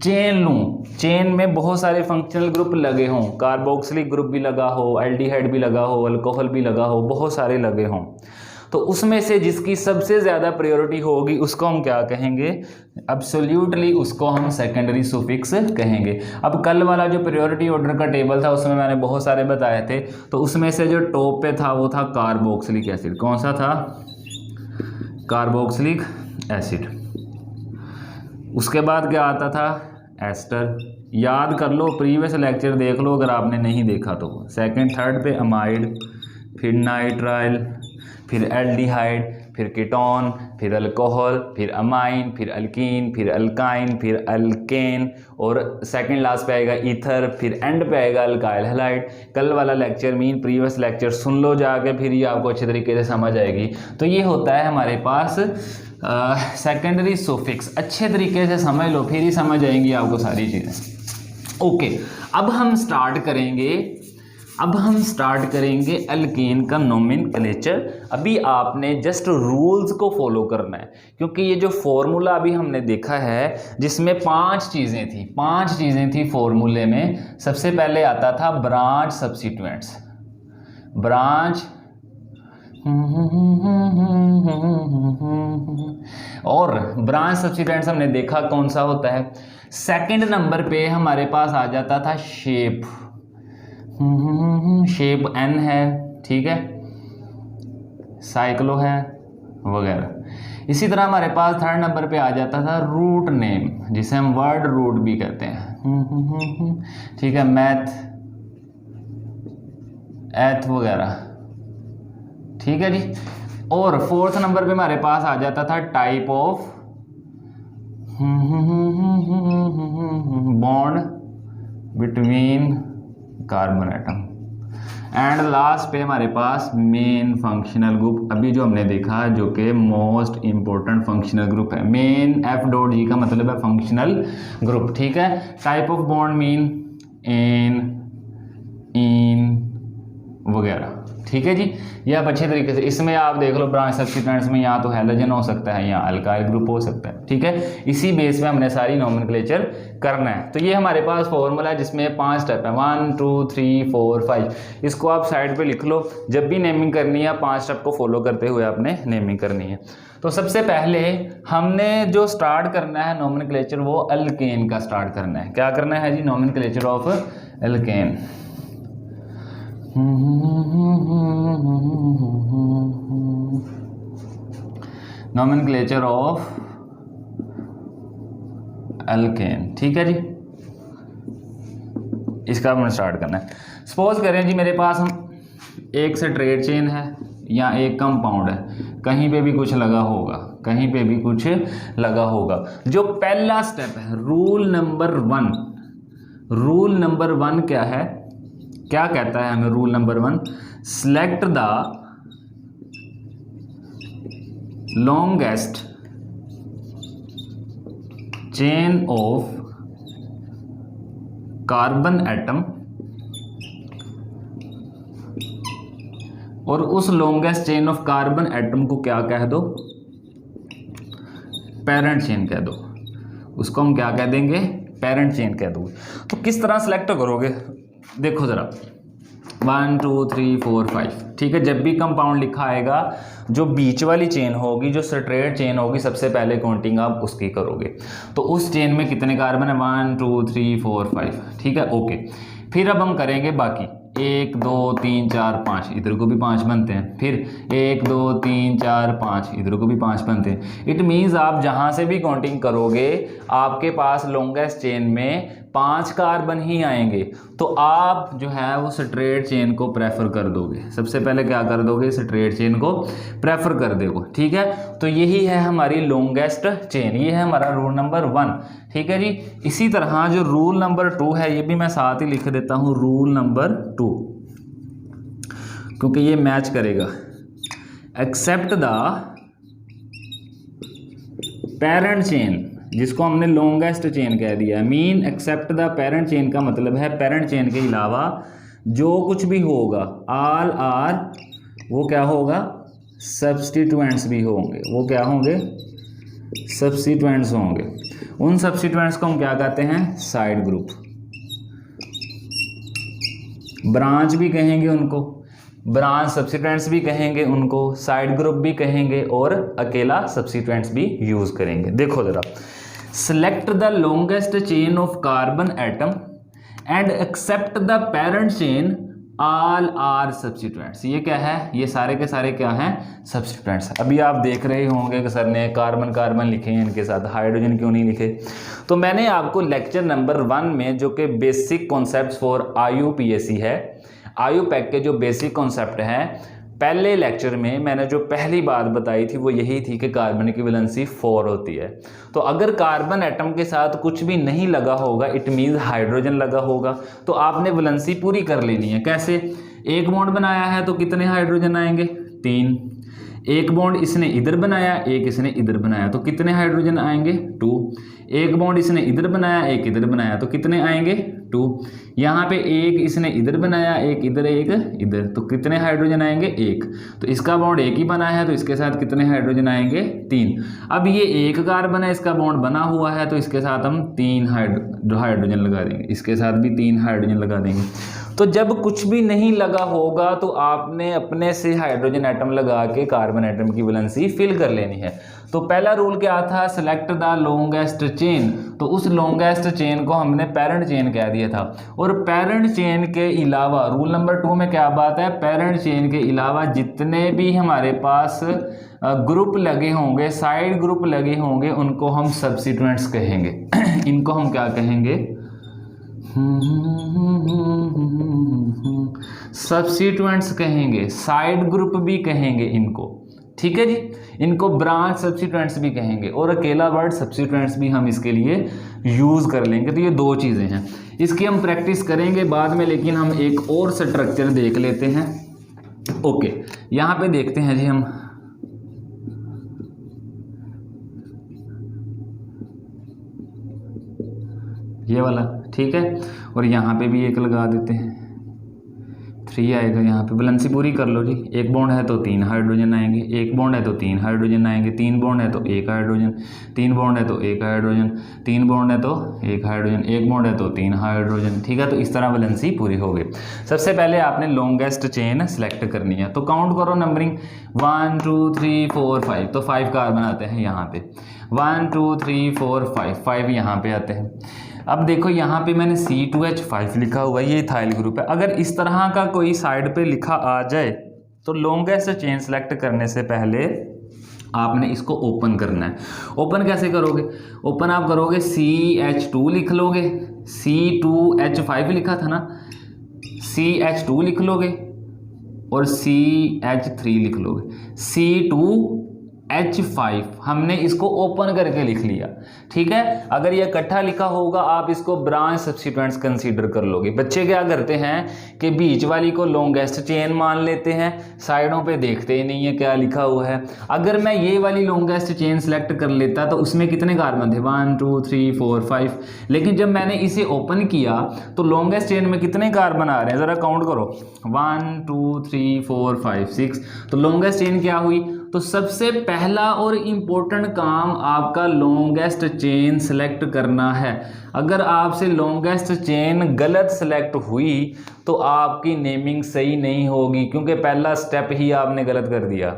चेन लूँ, चेन में बहुत सारे फंक्शनल ग्रुप लगे हों, कार्बोक्सिलिक ग्रुप भी लगा हो, एल्डिहाइड भी लगा हो, अल्कोहल भी लगा हो, बहुत सारे लगे हों, तो उसमें से जिसकी सबसे ज़्यादा प्रायोरिटी होगी उसको हम क्या कहेंगे, एब्सोल्युटली उसको हम सेकेंडरी सुफिक्स कहेंगे। अब कल वाला जो प्रायोरिटी ऑर्डर का टेबल था उसमें मैंने बहुत सारे बताए थे, तो उसमें से जो टॉप पे था वो था कार्बोक्सिलिक एसिड। कौन सा था, कार्बोक्सिलिक एसिड। उसके बाद क्या आता था, एस्टर। याद कर लो, प्रीवियस लेक्चर देख लो अगर आपने नहीं देखा तो। सेकंड थर्ड पे अमाइड, फिर नाइट्राइल, फिर एल्डिहाइड, फिर कीटोन, फिर अल्कोहल, फिर अमाइन, फिर अल्कीन, फिर अल्काइन, फिर अल्केन, और सेकंड लास्ट पे आएगा ईथर, फिर एंड पे आएगा अल्काइल हैलाइड। कल वाला लेक्चर मीन प्रीवियस लेक्चर सुन लो जाके, फिर ये आपको अच्छे तरीके से समझ आएगी। तो ये होता है हमारे पास सेकेंडरी सुफिक्स। अच्छे तरीके से समझ लो, फिर ही समझ आएंगी आपको सारी चीज़ें। ओके, अब हम स्टार्ट करेंगे अल्केन का नोमेनक्लेचर। अभी आपने जस्ट रूल्स को फॉलो करना है, क्योंकि ये जो फॉर्मूला अभी हमने देखा है जिसमें 5 चीज़ें थी फॉर्मूले में। सबसे पहले आता था ब्रांच सब्स्टिट्यूएंट्स, ब्रांच, और ब्रांच सब्स्टिट्यूएंट्स हमने देखा कौन सा होता है। सेकंड नंबर पे हमारे पास आ जाता था शेप, शेप एन है, ठीक है, साइक्लो है वगैरह। इसी तरह हमारे पास थर्ड नंबर पे आ जाता था रूट नेम, जिसे हम वर्ड रूट भी कहते हैं, ठीक है, मैथ, एथ वगैरह, ठीक है जी। और फोर्थ नंबर पे हमारे पास आ जाता था type of bond between carbon atom, and last पे हमारे पास मेन फंक्शनल ग्रुप, अभी जो हमने देखा जो कि मोस्ट इंपॉर्टेंट फंक्शनल ग्रुप है। मेन F.G का मतलब है फंक्शनल ग्रुप, ठीक है। Type of bond mean ane, ene वगैरह, ठीक है जी, ये आप अच्छे तरीके से इसमें आप देख लो ब्रांच सब्स्टिट्यूएंट्स में यहाँ तो हैलोजन हो सकता है, यहाँ अल्काइल ग्रुप हो सकता है, ठीक है। इसी बेस में हमने सारी नोमेनक्लेचर करना है। तो ये हमारे पास फॉर्मूला है जिसमें 5 स्टेप है, 1 2 3 4 5। इसको आप साइड पे लिख लो, जब भी नेमिंग करनी है 5 स्टेप को फॉलो करते हुए आपने नेमिंग करनी है। तो सबसे पहले हमने जो स्टार्ट करना है नोमेनक्लेचर वो अल्केन का स्टार्ट करना है। क्या करना है जी? Nomenclature of alkane. Nomenclature of alkane, ठीक है जी, इसका हमने स्टार्ट करना है। सपोज करें जी मेरे पास हम एक स्ट्रेट चेन है या एक कंपाउंड है, कहीं पे भी कुछ लगा होगा, कहीं पे भी कुछ लगा होगा। जो पहला स्टेप है रूल नंबर 1, रूल नंबर 1 क्या है, क्या कहता है हमें rule number 1? Select the longest chain of carbon atom और उस longest chain of carbon atom को क्या कह दो? पेरेंट चेन कह दो। उसको हम क्या कह देंगे? पेरेंट चेन कह दो। तो किस तरह सेलेक्ट करोगे? देखो जरा, 1 2 3 4 5, ठीक है। जब भी कंपाउंड लिखा आएगा, जो बीच वाली चेन होगी, जो स्ट्रेट चेन होगी, सबसे पहले काउंटिंग आप उसकी करोगे। तो उस चेन में कितने कार्बन है? 1 2 3 4 5, ठीक है, ओके। फिर अब हम करेंगे बाकी 1 2 3 4 5, इधर को भी 5 बनते हैं। फिर 1 2 3 4 5, इधर को भी 5 बनते हैं। इट मीन्स आप जहाँ से भी काउंटिंग करोगे आपके पास लॉन्गेस्ट चेन में 5 कार्बन ही आएंगे। तो आप जो है वो स्ट्रेट चेन को प्रेफर कर दोगे। सबसे पहले क्या कर दोगे? स्ट्रेट चेन को प्रेफर कर दोगे, ठीक है। तो यही है हमारी लॉन्गेस्ट चेन, ये है हमारा रूल नंबर 1, ठीक है जी। इसी तरह जो रूल नंबर 2 है, ये भी मैं साथ ही लिख देता हूँ, रूल नंबर 2, क्योंकि ये मैच करेगा। एक्सेप्ट द पेरेंट चेन, जिसको हमने लॉन्गेस्ट चेन कह दिया है। Mean except the parent chain का मतलब है पेरेंट चेन के अलावा जो कुछ भी होगा, ऑल आर, वो क्या होगा? सब्स्टिट्यूएंट्स भी होंगे। वो क्या होंगे? सब्स्टिट्यूएंट्स होंगे। उन सब्स्टिट्यूएंट्स को हम क्या कहते हैं? Side group. ब्रांच भी कहेंगे उनको, ब्रांच सब्स्टिट्यूएंट्स भी कहेंगे उनको, साइड ग्रुप भी कहेंगे, और अकेला सब्स्टिट्यूएंट्स भी यूज करेंगे। देखो जरा, select the longest chain of carbon atom and except the parent chain, all are substituents. ये क्या है? ये सारे के सारे क्या हैं? सब्स्टिट्यूएंट्स। अभी आप देख रहे होंगे कि सर ने कार्बन कार्बन लिखे हैं, इनके साथ हाइड्रोजन क्यों नहीं लिखे? तो मैंने आपको लेक्चर नंबर 1 में, जो कि बेसिक कॉन्सेप्ट्स फॉर IUPAC है, IUPAC के जो बेसिक कॉन्सेप्ट हैं, पहले लेक्चर में मैंने जो पहली बात बताई थी वो यही थी कि कार्बन की वैलेंसी 4 होती है। तो अगर कार्बन एटम के साथ कुछ भी नहीं लगा होगा, इट मीन्स हाइड्रोजन लगा होगा, तो आपने वैलेंसी पूरी कर लेनी है। कैसे? एक बॉन्ड बनाया है तो कितने हाइड्रोजन आएंगे? 3। एक बॉन्ड इसने इधर बनाया, एक इसने इधर बनाया, तो कितने हाइड्रोजन आएंगे? 2। एक बॉन्ड इसने इधर बनाया, एक इधर बनाया, तो कितने आएंगे? 2। यहाँ पे एक इसने इधर बनाया, एक इधर, एक इधर, तो कितने हाइड्रोजन आएंगे? 1। तो इसका बॉन्ड एक ही बना है, तो इसके साथ कितने हाइड्रोजन आएंगे? 3। अब ये एक कार्बन है, इसका बॉन्ड बना हुआ है, तो इसके साथ हम 3 हाइड्रोजन लगा देंगे, इसके साथ भी 3 हाइड्रोजन लगा देंगे। तो जब कुछ भी नहीं लगा होगा तो आपने अपने से हाइड्रोजन एटम लगा के कार्बन एटम की वैलेंसी फिल कर लेनी है। तो पहला रूल क्या था? Select the longest chain. तो उस लॉन्गेस्ट चेन को हमने पेरेंट चेन कह दिया था। और पेरेंट चेन के अलावा रूल नंबर 2 में क्या बात है? पेरेंट चेन के अलावा जितने भी हमारे पास ग्रुप लगे होंगे, साइड ग्रुप लगे होंगे, उनको हम सब्स्टिट्यूएंट्स कहेंगे। इनको हम क्या कहेंगे? सब्स्टिट्यूएंट्स कहेंगे, साइड ग्रुप भी कहेंगे इनको, ठीक है जी। इनको ब्रांच सब्स्टिट्यूएंट्स भी कहेंगे, और अकेला वर्ड सब्स्टिट्यूएंट्स भी हम इसके लिए यूज कर लेंगे। तो ये 2 चीजें हैं, इसकी हम प्रैक्टिस करेंगे बाद में, लेकिन हम एक और स्ट्रक्चर देख लेते हैं। ओके, यहां पे देखते हैं जी हम, ये वाला, ठीक है, और यहाँ पे भी एक लगा देते हैं 3 आएगा यहाँ पे। बैलेंसी पूरी कर लो जी। एक बॉन्ड है तो 3 हाइड्रोजन आएंगे, एक बॉन्ड है तो 3 हाइड्रोजन आएंगे, 3 बॉन्ड है तो 1 हाइड्रोजन, 3 बॉन्ड है तो 1 हाइड्रोजन, 3 बॉन्ड है तो 1 हाइड्रोजन, 1 बॉन्ड है तो 3 हाइड्रोजन। ठीक है, तो इस तरह बैलेंसी पूरी हो गई। सबसे पहले आपने लॉन्गेस्ट चेन सेलेक्ट करनी है, तो काउंट करो नंबरिंग 1 2 3 4 5, तो 5 कार्बन आते हैं यहाँ पे। 1 2 3 4 5 यहाँ पे आते हैं। अब देखो यहाँ पे मैंने C2H5 लिखा हुआ है, ये इथाइल ग्रुप है। अगर इस तरह का कोई साइड पे लिखा आ जाए तो लॉन्गेस्ट चेन सेलेक्ट करने से पहले आपने इसको ओपन करना है। ओपन कैसे करोगे? ओपन आप करोगे CH2 लिख लोगे, C2H5 लिखा था ना, CH2 लिख लोगे और CH3 लिख लोगे। C2H5 हमने इसको ओपन करके लिख लिया। ठीक है, अगर ये इकट्ठा लिखा होगा आप इसको ब्रांच सब्स्टिट्यूएंट्स कंसीडर कर लोगे। बच्चे क्या करते हैं कि बीच वाली को लॉन्गेस्ट चेन मान लेते हैं, साइडों पे देखते ही नहीं है क्या लिखा हुआ है। अगर मैं ये वाली लॉन्गेस्ट चेन सेलेक्ट कर लेता तो उसमें कितने कार्बन थे? 1 2 3 4 5। लेकिन जब मैंने इसे ओपन किया तो लॉन्गेस्ट चेन में कितने कार्बन आ रहे हैं, ज़रा काउंट करो। 1 2 3 4 5 6। तो लॉन्गेस्ट चेन क्या हुई? तो सबसे पहला और इम्पोर्टेंट काम आपका लॉन्गेस्ट चेन सेलेक्ट करना है। अगर आपसे लॉन्गेस्ट चेन गलत सेलेक्ट हुई तो आपकी नेमिंग सही नहीं होगी, क्योंकि पहला स्टेप ही आपने गलत कर दिया,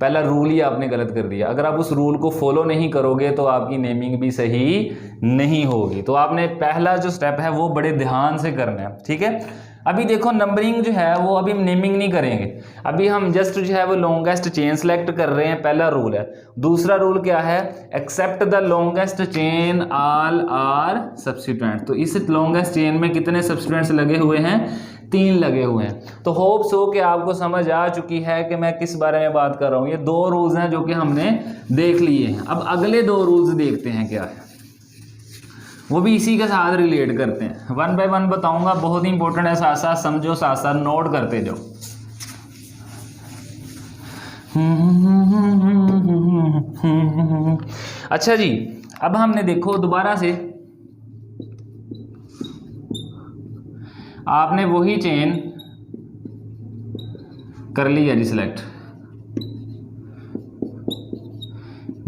पहला रूल ही आपने गलत कर दिया। अगर आप उस रूल को फॉलो नहीं करोगे तो आपकी नेमिंग भी सही नहीं होगी। तो आपने पहला जो स्टेप है वो बड़े ध्यान से करना है। ठीक है, अभी देखो नंबरिंग जो है वो अभी हम नेमिंग नहीं करेंगे, अभी हम जस्ट जो है वो लॉन्गेस्ट चेन सेलेक्ट कर रहे हैं। पहला रूल है। दूसरा रूल क्या है? Except the longest chain all are substituent. तो इस लॉन्गेस्ट चेन में कितने सब्स्टिट्यूएंट्स लगे हुए हैं? 3 लगे हुए हैं। तो होप्स हो कि आपको समझ आ चुकी है कि मैं किस बारे में बात कर रहा हूँ। ये 2 रूल्स हैं जो कि हमने देख लिए हैं। अब अगले 2 रूल्स देखते हैं क्या है, वो भी इसी के साथ रिलेट करते हैं। 1 बाय 1 बताऊंगा, बहुत ही इंपॉर्टेंट है, साथ साथ समझो, साथ साथ नोट करते जाओ। अच्छा जी, अब हमने देखो दोबारा से आपने वही चेन कर लिया जी सिलेक्ट।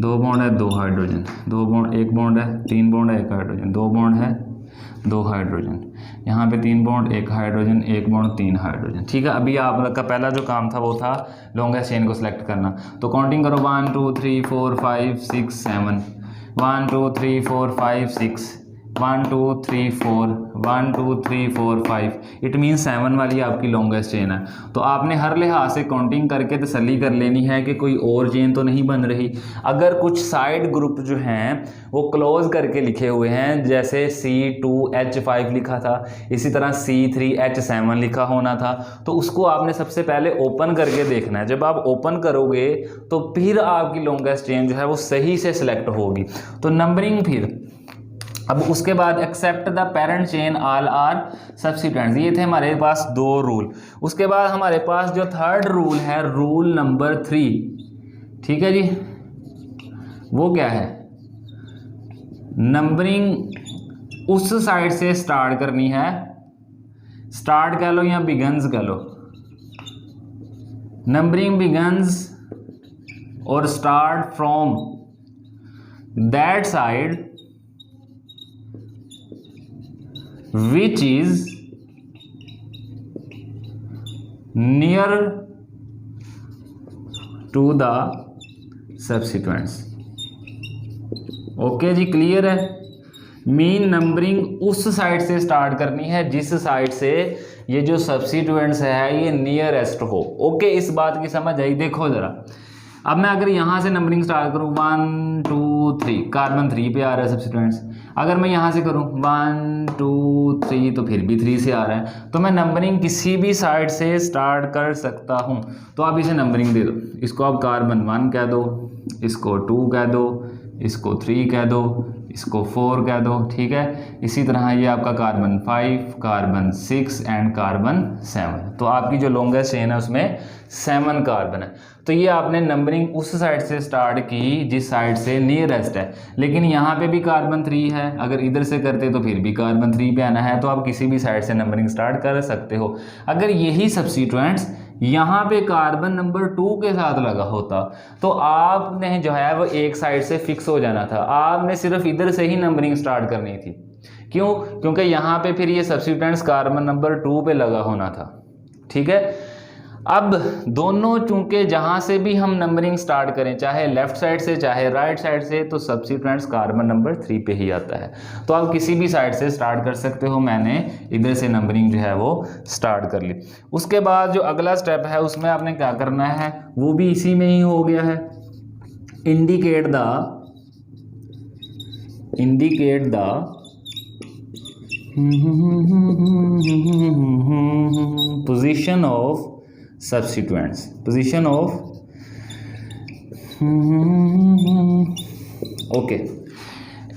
2 बॉन्ड है 2 हाइड्रोजन, 2 बॉन्ड 1 बॉन्ड है 3 बॉन्ड है 1 हाइड्रोजन, 2 बॉन्ड है 2 हाइड्रोजन, यहाँ पे 3 बॉन्ड 1 हाइड्रोजन, 1 बॉन्ड 3 हाइड्रोजन। ठीक है, अभी आपका पहला जो काम था वो था लॉन्गेस्ट चेन को सिलेक्ट करना। तो काउंटिंग करो 1 2 3 4 5 6 7, 1 2 3 4 5 6, 1 2 3 4, 1 2 3 4 5। इट मीन 7 वाली आपकी लॉन्गेस्ट चेन है। तो आपने हर लिहाज से काउंटिंग करके तसल्ली कर लेनी है कि कोई और चेन तो नहीं बन रही। अगर कुछ साइड ग्रुप जो हैं वो क्लोज करके लिखे हुए हैं, जैसे C2H5 लिखा था, इसी तरह C3H7 लिखा होना था, तो उसको आपने सबसे पहले ओपन करके देखना है। जब आप ओपन करोगे तो फिर आपकी लॉन्गेस्ट चेन जो है वो सही से सिलेक्ट होगी। तो नंबरिंग फिर अब उसके बाद except the parent chain all are substituents. ये थे हमारे पास 2 रूल। उसके बाद हमारे पास जो 3rd रूल है, रूल नंबर 3। ठीक है जी, वो क्या है? नंबरिंग उस साइड से स्टार्ट करनी है, स्टार्ट कह लो या बिगन्स कह लो। नंबरिंग बिगन्स और start from that side which is near to the substituents। Okay जी, क्लियर है? मीन नंबरिंग उस साइड से स्टार्ट करनी है जिस साइड से ये जो सब्स्टिट्यूएंट्स है ये नियरेस्ट हो। ओके, इस बात की समझ आई? देखो जरा, अब मैं अगर यहाँ से नंबरिंग स्टार्ट करूँ 1 2 3, कार्बन 3 पे आ रहा है सब्स्टिट्यूएंट्स। अगर मैं यहाँ से करूँ 1 2 3 तो फिर भी 3 से आ रहा है। तो मैं नंबरिंग किसी भी साइड से स्टार्ट कर सकता हूँ। तो आप इसे नंबरिंग दे दो, इसको आप कार्बन 1 कह दो, इसको 2 कह दो, इसको 3 कह दो, इसको 4 कह दो, ठीक है। इसी तरह ये आपका कार्बन 5, कार्बन 6 एंड कार्बन 7। तो आपकी जो लॉन्गेस्ट चेन है उसमें 7 कार्बन है। तो ये आपने नंबरिंग उस साइड से स्टार्ट की जिस साइड से नियरेस्ट है, लेकिन यहाँ पे भी कार्बन 3 है, अगर इधर से करते तो फिर भी कार्बन 3 पे आना है। तो आप किसी भी साइड से नंबरिंग स्टार्ट कर सकते हो। अगर यही सब्स्टिट्यूएंट्स यहाँ पे कार्बन नंबर 2 के साथ लगा होता तो आपने जो है वो एक साइड से फिक्स हो जाना था, आपने सिर्फ इधर से ही नंबरिंग स्टार्ट करनी थी। क्यों? क्योंकि यहाँ पे फिर ये सब्स्टिट्यूएंट्स कार्बन नंबर 2 पे लगा होना था, ठीक है। अब दोनों चूंकि जहाँ से भी हम नंबरिंग स्टार्ट करें, चाहे लेफ्ट साइड से चाहे राइट साइड से, तो सब्स्टिट्यूएंट्स कार्बन नंबर 3 पे ही आता है। तो आप किसी भी साइड से स्टार्ट कर सकते हो। मैंने इधर से नंबरिंग जो है वो स्टार्ट कर ली। उसके बाद जो अगला स्टेप है उसमें आपने क्या करना है, वो भी इसी में ही हो गया है। Indicate the position of substituents, position of okay.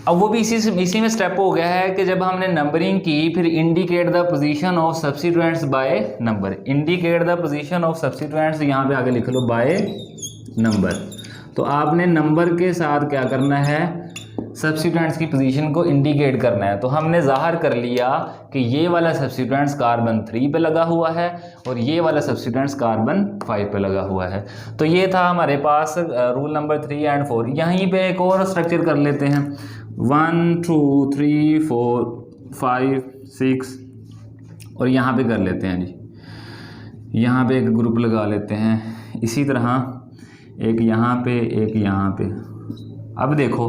अब वो भी इसी में स्टेप हो गया है कि जब हमने नंबरिंग की, फिर indicate the position of substituents by number. Indicate the position of substituents, यहाँ पे आगे लिख लो बाय नंबर। तो आपने नंबर के साथ क्या करना है, सब्स्टिट्यूएंट्स की पोजीशन को इंडिकेट करना है। तो हमने जाहिर कर लिया कि ये वाला सब्स्टिट्यूएंट्स कार्बन 3 पे लगा हुआ है और ये वाला सब्स्टिट्यूएंट्स कार्बन 5 पे लगा हुआ है। तो ये था हमारे पास रूल नंबर 3 एंड 4। यहीं पे एक और स्ट्रक्चर कर लेते हैं, 1 2 3 4 5 6 और यहाँ पे कर लेते हैं जी, यहाँ पे एक ग्रुप लगा लेते हैं। इसी तरह एक यहाँ पे, एक यहाँ पे। अब देखो,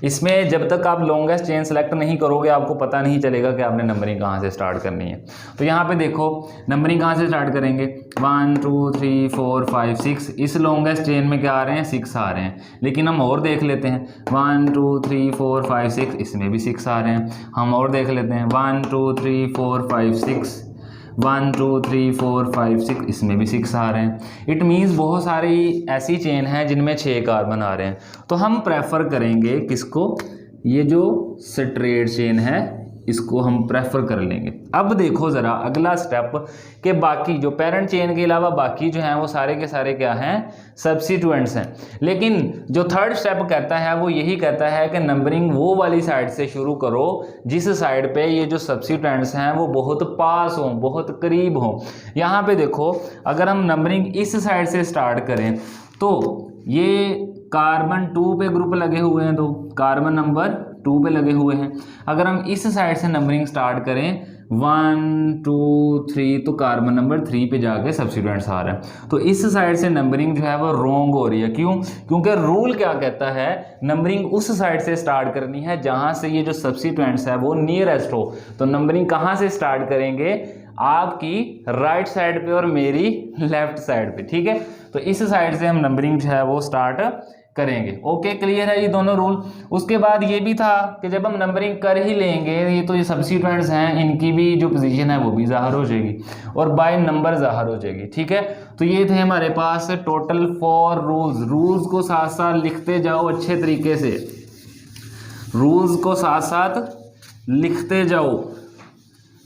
इसमें जब तक आप लॉन्गेस्ट चेन सेलेक्ट नहीं करोगे आपको पता नहीं चलेगा कि आपने नंबरिंग कहाँ से स्टार्ट करनी है। तो यहाँ पे देखो नंबरिंग कहाँ से स्टार्ट करेंगे, 1 2 3 4 5 6। इस लॉन्गेस्ट चेन में क्या आ रहे हैं, 6 आ रहे हैं। लेकिन हम और देख लेते हैं, 1 2 3 4 5 6, इसमें भी 6 आ रहे हैं। हम और देख लेते हैं, 1 2 3 4 5 6, 1 2 3 4 5 6, इसमें भी 6 आ रहे हैं। इट मीन्स बहुत सारी ऐसी चेन है जिनमें 6 कार्बन आ रहे हैं। तो हम प्रेफर करेंगे किसको, ये जो स्ट्रेट चेन है इसको हम प्रेफर कर लेंगे। अब देखो ज़रा अगला स्टेप के बाकी जो पेरेंट चेन के अलावा बाकी जो हैं वो सारे के सारे क्या हैं, सब्स्टिट्यूएंट्स हैं। लेकिन जो थर्ड स्टेप कहता है वो यही कहता है कि नंबरिंग वो वाली साइड से शुरू करो जिस साइड पे ये जो सब्स्टिट्यूएंट्स हैं वो बहुत पास हों, बहुत करीब हों। यहाँ पे देखो अगर हम नंबरिंग इस साइड से स्टार्ट करें तो ये कार्बन 2 पे ग्रुप लगे हुए हैं, तो कार्बन नंबर 2 पे लगे हुए हैं। अगर हम इस साइड से नंबरिंग स्टार्ट करें 1 2 3, तो कार्बन नंबर 3 पे जाके सब्स्टिट्यूएंट्स आ रहा है। तो इस साइड से नंबरिंग जो है वो रॉन्ग हो रही है। क्यों? क्योंकि रूल क्या कहता है, नंबरिंग उस साइड से स्टार्ट करनी है जहां से ये जो सब्स्टिट्यूएंट्स है वो नियरेस्ट हो। तो नंबरिंग कहां से स्टार्ट करेंगे, आपकी राइट साइड पे और मेरी लेफ्ट साइड पे, ठीक है। तो इस साइड से हम नंबरिंग जो है वो स्टार्ट करेंगे। ओके, क्लियर है ये दोनों रूल। उसके बाद ये भी था कि जब हम नंबरिंग कर ही लेंगे, ये तो ये सब्स्टिट्यूएंट्स हैं, इनकी भी जो पोजीशन है वो भी ज़ाहिर हो जाएगी और बाय नंबर ज़ाहिर हो जाएगी, ठीक है। तो ये थे हमारे पास टोटल 4 रूल्स। रूल्स को साथ साथ लिखते जाओ अच्छे तरीके से, रूल्स को साथ साथ लिखते जाओ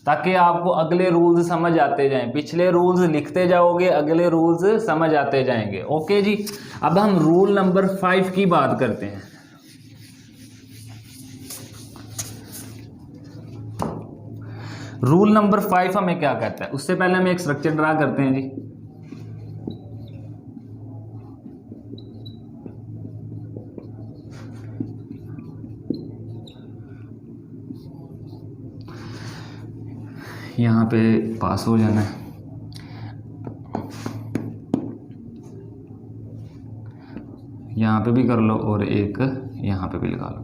ताकि आपको अगले रूल्स समझ आते जाएं। पिछले रूल्स लिखते जाओगे, अगले रूल्स समझ आते जाएंगे। ओके जी, अब हम रूल नंबर 5 की बात करते हैं। रूल नंबर 5 हमें क्या कहता है, उससे पहले हम एक स्ट्रक्चर ड्रा करते हैं जी। यहाँ पे पास हो जाना है, यहाँ पे भी कर लो और एक यहाँ पे भी लगा लो।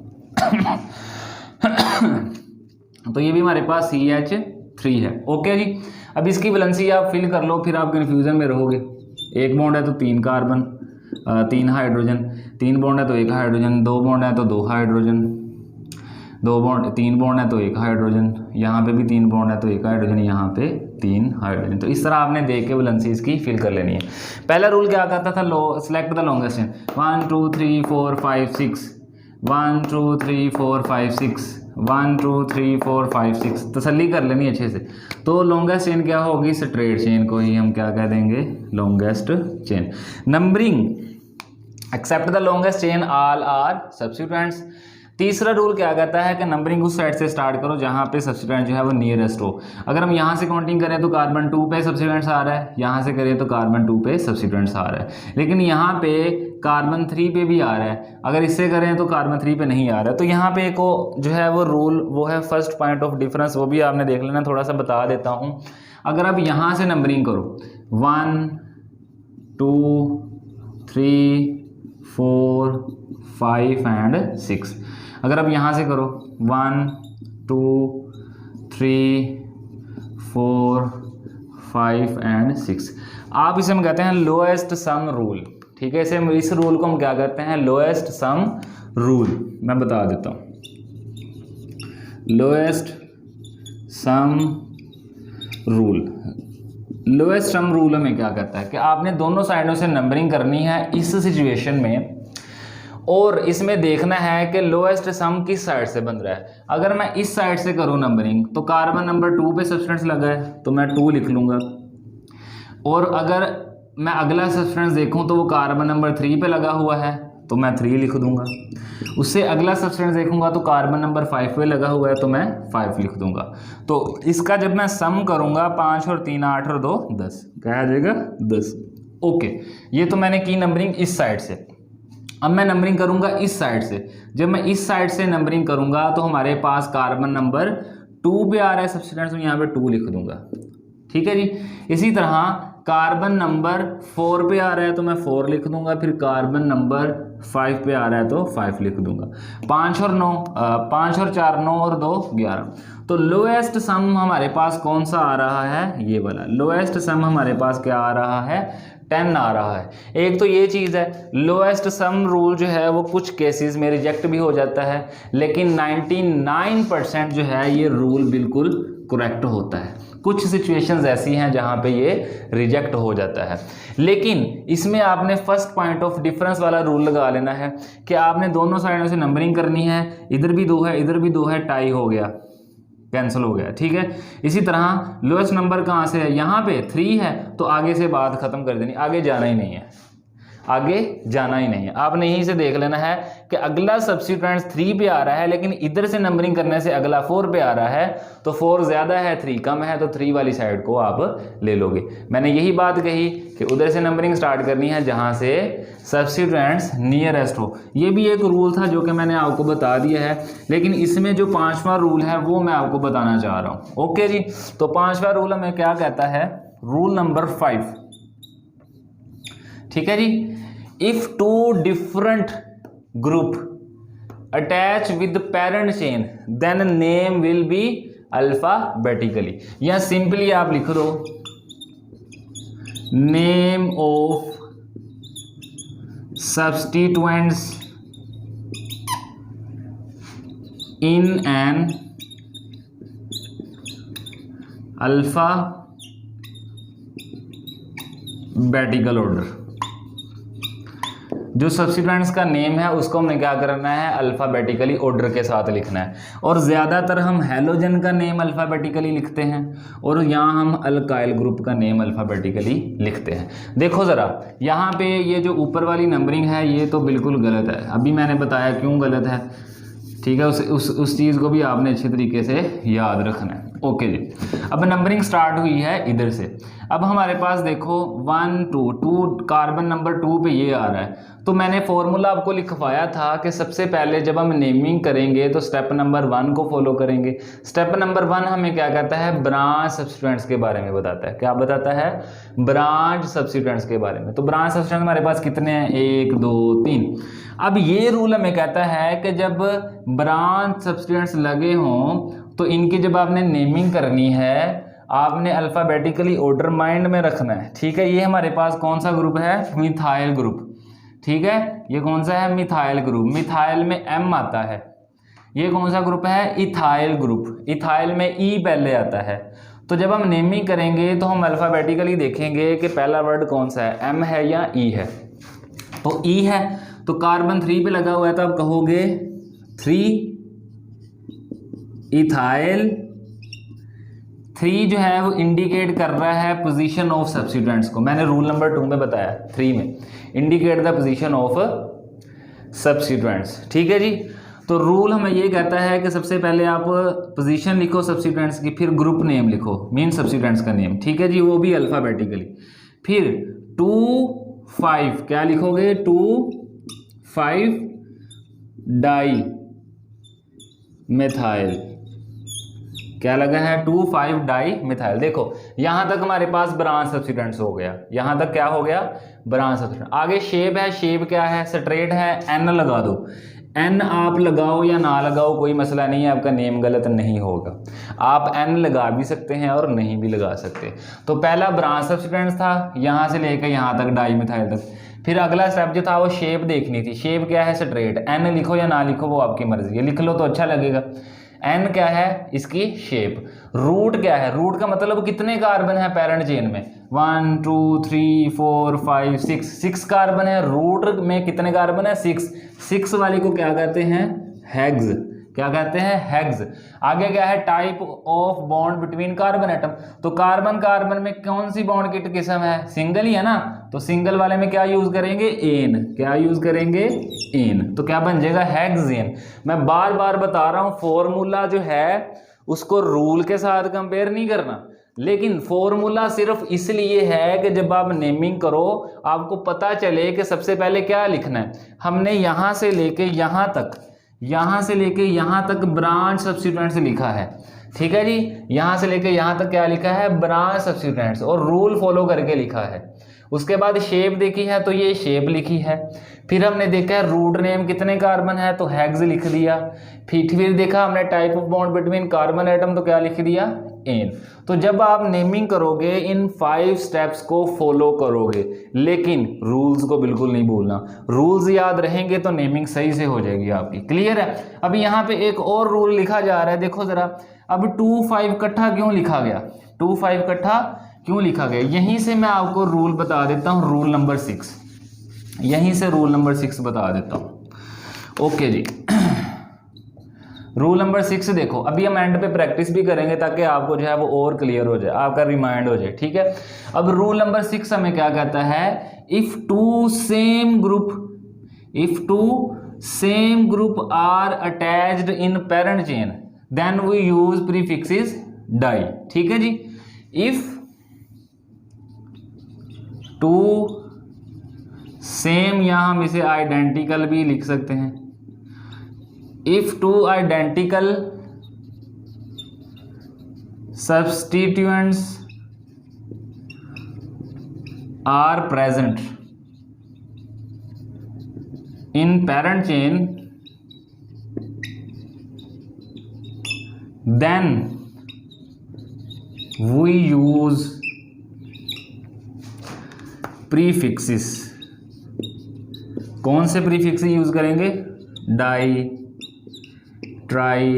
तो ये भी हमारे पास CH3 है। ओके जी, अब इसकी वैलेंसी आप फिल कर लो, फिर आप कन्फ्यूजन में रहोगे। एक बॉन्ड है तो 3 कार्बन 3 हाइड्रोजन, 3 बॉन्ड है तो 1 हाइड्रोजन, 2 बॉन्ड है तो 2 हाइड्रोजन, 3 बॉन्ड है तो 1 हाइड्रोजन, यहाँ पे भी 3 बॉन्ड है तो 1 हाइड्रोजन, यहाँ पे 3 हाइड्रोजन। तो इस तरह आपने देख के वैलेंसी इसकी फिल कर लेनी है। पहला रूल क्या कहता था, सिलेक्ट द लॉन्गेस्ट चेन, 1 2 3 4 5 6, 1 2 3 4 5 6, 1 2 3 4 5 6, तसल्ली कर लेनी अच्छे से। तो लॉन्गेस्ट चेन क्या होगी, स्ट्रेट चेन को ही हम क्या कह देंगे, longest chain. Numbering except the longest chain all are substituents. तीसरा रूल क्या कहता है कि नंबरिंग उस साइड से स्टार्ट करो जहाँ पे सब्स्टिट्यूएंट जो है वो नियरेस्ट हो। अगर हम यहाँ से काउंटिंग करें तो कार्बन 2 पे सब्स्टिट्यूएंट्स आ रहा है, यहाँ से करें तो कार्बन 2 पे सब्स्टिट्यूएंट्स आ रहा है, लेकिन यहाँ पे कार्बन 3 पे भी आ रहा है। अगर इससे करें तो कार्बन 3 पे नहीं आ रहा है। तो यहाँ पे एक जो है वो रूल वो है फर्स्ट पॉइंट ऑफ डिफरेंस, वो भी आपने देख लेना, थोड़ा सा बता देता हूँ। अगर आप यहाँ से नंबरिंग करो 1 2 3 4 5 एंड 6, अगर आप यहाँ से करो 1 2 3 4 5 एंड 6, आप इसे हम कहते हैं लोएस्ट सम रूल। ठीक है, इस रूल को हम क्या कहते हैं, लोएस्ट सम रूल। मैं बता देता हूँ, lowest sum rule. Lowest sum rule हमें क्या कहता है कि आपने दोनों साइडों से नंबरिंग करनी है इस सिचुएशन में, और इसमें देखना है कि लोएस्ट सम किस साइड से बन रहा है। अगर मैं इस साइड से करूं नंबरिंग तो कार्बन नंबर 2 पे सब्सटेंस लगा है तो मैं 2 लिख लूँगा, और अगर मैं अगला सब्सटेंस देखूं तो वो कार्बन नंबर 3 पे लगा हुआ है तो मैं 3 लिख दूंगा। उससे अगला सब्सटेंस देखूंगा तो कार्बन नंबर 5 पे लगा हुआ है तो मैं 5 लिख दूंगा। तो इसका जब मैं सम करूंगा 5 और 3 8 और 2 10, क्या आ जाएगा 10। ओके, ये तो मैंने की नंबरिंग इस साइड से। अब मैं नंबरिंग करूंगा इस साइड से। जब मैं इस साइड से नंबरिंग करूंगा तो हमारे पास कार्बन नंबर 2 पे आ रहा है सब्सटेंस, तो यहाँ पे 2 लिख दूंगा। ठीक है जी। इसी तरह कार्बन नंबर 4 पे आ रहा है तो मैं 4 लिख दूंगा, फिर कार्बन नंबर 5 पे आ रहा है तो 5 लिख दूंगा। 5 और 4 9 और 2 11। तो लोएस्ट सम हमारे पास कौन सा आ रहा है, ये वाला लोएस्ट सम हमारे पास क्या आ रहा है, 10 आ रहा है। एक तो ये चीज़ है, लोएस्ट सम रूल जो है वो कुछ केसेस में रिजेक्ट भी हो जाता है, लेकिन 99% जो है ये रूल बिल्कुल करेक्ट होता है। कुछ सिचुएशंस ऐसी हैं जहां पे ये रिजेक्ट हो जाता है, लेकिन इसमें आपने फर्स्ट पॉइंट ऑफ डिफरेंस वाला रूल लगा लेना है कि आपने दोनों साइडों से नंबरिंग करनी है। इधर भी 2 है, इधर भी 2 है, टाई हो गया, कैंसिल हो गया। ठीक है। इसी तरह लोएस्ट नंबर कहाँ से है, यहाँ पे 3 है तो आगे से बात खत्म कर देनी, आगे जाना ही नहीं है, आगे जाना ही नहीं है। आपने यहीं से देख लेना है कि अगला सब्स्टिट्यूएंट 3 पे आ रहा है, लेकिन इधर से नंबरिंग करने से अगला 4 पे आ रहा है, तो 4 ज़्यादा है 3 कम है, तो 3 वाली साइड को आप ले लोगे। मैंने यही बात कही कि उधर से नंबरिंग स्टार्ट करनी है जहां से सब्स्टिट्यूएंट्स नियरेस्ट हो। ये भी एक रूल था जो कि मैंने आपको बता दिया है, लेकिन इसमें जो 5वां रूल है वो मैं आपको बताना चाह रहा हूँ। ओके जी। तो 5वां रूल हमें क्या कहता है, रूल नंबर 5। ठीक है जी। If 2 different group attach with parent chain then name will be alphabetically, या सिंपली आप लिख दो name of substituents in an alphabetical order. जो सब्स्टिट्यूएंट्स का नेम है उसको हमें क्या करना है, अल्फ़ाबेटिकली ऑर्डर के साथ लिखना है। और ज़्यादातर हम हैलोजन का नेम अल्फ़ाबेटिकली लिखते हैं और यहाँ हम अल्काइल ग्रुप का नेम अल्फ़ाबेटिकली लिखते हैं। देखो ज़रा, यहाँ पे ये जो ऊपर वाली नंबरिंग है ये तो बिल्कुल गलत है, अभी मैंने बताया क्यों गलत है। ठीक है, उस चीज़ को भी आपने अच्छे तरीके से याद रखना है। ओके जी। अब नंबरिंग स्टार्ट हुई है इधर से। अब हमारे पास देखो 1 2 कार्बन नंबर 2 पे ये आ रहा है, तो मैंने फॉर्मूला आपको लिखवाया था कि सबसे पहले जब हम नेमिंग करेंगे तो स्टेप नंबर 1 को फॉलो करेंगे। स्टेप नंबर 1 हमें क्या कहता है, ब्रांच सब्स्टिट्यूएंट्स के बारे में बताता है। क्या बताता है, ब्रांच सब्स्टिट्यूएंट्स के बारे में। तो ब्रांच सब्स्टिट्यूएंट्स हमारे पास कितने हैं, 1 2 3। अब ये रूल हमें कहता है कि जब ब्रांच सब्स्टिट्यूएंट्स लगे हों तो इनकी जब आपने नेमिंग करनी है आपने अल्फ़ाबेटिकली ऑर्डर माइंड में रखना है। ठीक है। ये हमारे पास कौन सा ग्रुप है, मिथाइल ग्रुप। ठीक है, ये कौन सा है, मिथाइल ग्रुप। मिथाइल में M आता है। ये कौन सा ग्रुप है, इथाइल ग्रुप। इथाइल में E पहले आता है। तो जब हम नेमिंग करेंगे तो हम अल्फ़ाबेटिकली देखेंगे कि पहला वर्ड कौन सा है, M है या E है। तो E है तो कार्बन 3 पे लगा हुआ है तो आप कहोगे इथाइल 3 जो है वो इंडिकेट कर रहा है पोजीशन ऑफ सब्स्टिट्यूएंट्स को। मैंने रूल नंबर 2 में बताया 3 में indicate the position of substituents. ठीक है जी। तो रूल हमें ये कहता है कि सबसे पहले आप पोजीशन लिखो सब्स्टिट्यूएंट्स की, फिर ग्रुप नेम लिखो, मीन सब्स्टिट्यूएंट्स का नेम। ठीक है जी, वो भी अल्फाबेटिकली। फिर 2,5 क्या लिखोगे, 2,5 डाई मिथाइल, क्या लगा है, 2,5 डाई मिथाइल। देखो यहां तक हमारे पास ब्रांच सब्स्टिट्यूएंट्स हो गया, यहां तक क्या हो गया, ब्रांच सब्स्टिट्यूएंट। आगे शेप है, शेप क्या है, स्ट्रेट है, एन लगा दो। एन आप लगाओ या ना लगाओ कोई मसला नहीं है, आपका नेम गलत नहीं होगा। आप एन लगा भी सकते हैं और नहीं भी लगा सकते। तो पहला ब्रांच सब्स्टिट्यूएंट्स था, यहाँ से लेकर यहाँ तक डाई मिथाइल तक। फिर अगला स्टेप जो था वो शेप देखनी थी। शेप क्या है, स्ट्रेट। एन लिखो या ना लिखो वो आपकी मर्जी है, लिख लो तो अच्छा लगेगा। एन क्या है, इसकी शेप। रूट क्या है, रूट का मतलब कितने कार्बन है पेरेंट चेन में, 1 2 3 4 5 6 कार्बन है। रूट में कितने कार्बन है, 6 वाले को क्या कहते हैं, हेक्स। क्या कहते हैं, हेक्स। आगे क्या है, type of bond between carbon atom. तो कार्बन कार्बन में कौन सी बॉन्ड की किस्म है, सिंगल ही है ना, तो सिंगल वाले में क्या यूज करेंगे, एन। क्या यूज करेंगे, एन। तो क्या बन जाएगा, हेक्सेन। मैं बार बार बता रहा हूं फॉर्मूला जो है उसको रूल के साथ कंपेयर नहीं करना, लेकिन फॉर्मूला सिर्फ इसलिए है कि जब आप नेमिंग करो आपको पता चले कि सबसे पहले क्या लिखना है। हमने यहां से लेके यहां तक, यहां से लेके यहां तक ब्रांच सब्स्टिट्यूएंट्स लिखा है। ठीक है जी, यहां से लेके यहां तक क्या लिखा है, ब्रांच सब्स्टिट्यूएंट्स, और रूल फॉलो करके लिखा है। उसके बाद शेप देखी है तो ये शेप लिखी है। फिर हमने देखा है रूट नेम कितने कार्बन है तो हेक्स लिख दिया। फिर देखा हमने type of bond between carbon atom तो क्या लिख दिया, एन। तो जब आप नेमिंग करोगे इन 5 स्टेप्स को फॉलो करोगे, लेकिन रूल्स को बिल्कुल नहीं भूलना। रूल्स याद रहेंगे तो नेमिंग सही से हो जाएगी आपकी। क्लियर है। अब यहाँ पे एक और रूल लिखा जा रहा है, देखो जरा। अब 2,5 इकट्ठा क्यों लिखा गया, 2,5 इकट्ठा क्यों लिखा गया, यहीं से मैं आपको रूल बता देता हूँ, रूल नंबर 6। यहीं से रूल नंबर 6 बता देता हूँ। ओके जी। रूल नंबर 6 देखो, अभी हम एंड पे प्रैक्टिस भी करेंगे ताकि आपको जो है वो और क्लियर हो जाए, आपका रिमाइंड हो जाए। ठीक है। अब रूल नंबर 6 हमें क्या कहता है, if two same group are attached in parent chain then we use prefixes di. ठीक है जी। इफ टू सेम, यहां हम इसे आइडेंटिकल भी लिख सकते हैं। If two identical substituents are present in parent chain, then we use prefixes। कौन से प्रीफिक्स यूज करेंगे, डाई, ट्राई,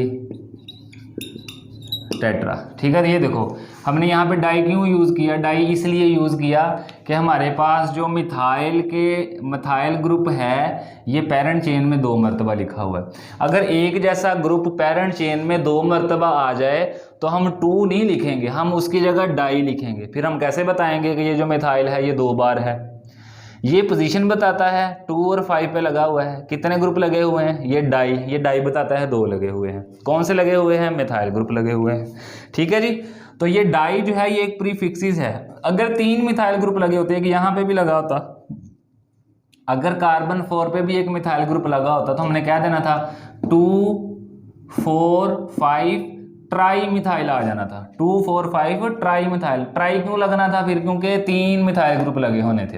टेट्रा। ठीक है। ये देखो हमने यहाँ पे डाई क्यों यूज़ किया, डाई इसलिए यूज़ किया कि हमारे पास जो मिथाइल ग्रुप है ये पेरेंट चेन में 2 मरतबा लिखा हुआ है। अगर एक जैसा ग्रुप पेरेंट चेन में 2 मरतबा आ जाए तो हम 2 नहीं लिखेंगे, हम उसकी जगह डाई लिखेंगे। फिर हम कैसे बताएंगे कि ये जो मिथाइल है ये 2 बार है। ये पोजीशन बताता है 2 और 5 पे लगा हुआ है। कितने ग्रुप लगे हुए हैं, ये डाई बताता है 2 लगे हुए हैं। कौन से लगे हुए हैं, मिथाइल ग्रुप लगे हुए हैं। ठीक है जी। तो ये डाई जो है ये एक प्रीफिक्सिस है। अगर 3 मिथाइल ग्रुप लगे होते हैं कि यहाँ पे भी लगा होता, अगर कार्बन 4 पे भी एक मिथाइल ग्रुप लगा होता तो हमने क्या देना था, 2 4 5 ट्राई मिथाइल आ जाना था। 2 4 5 ट्राई मिथाइल। ट्राई क्यों लगना था फिर, क्योंकि 3 मिथाइल ग्रुप लगे होने थे।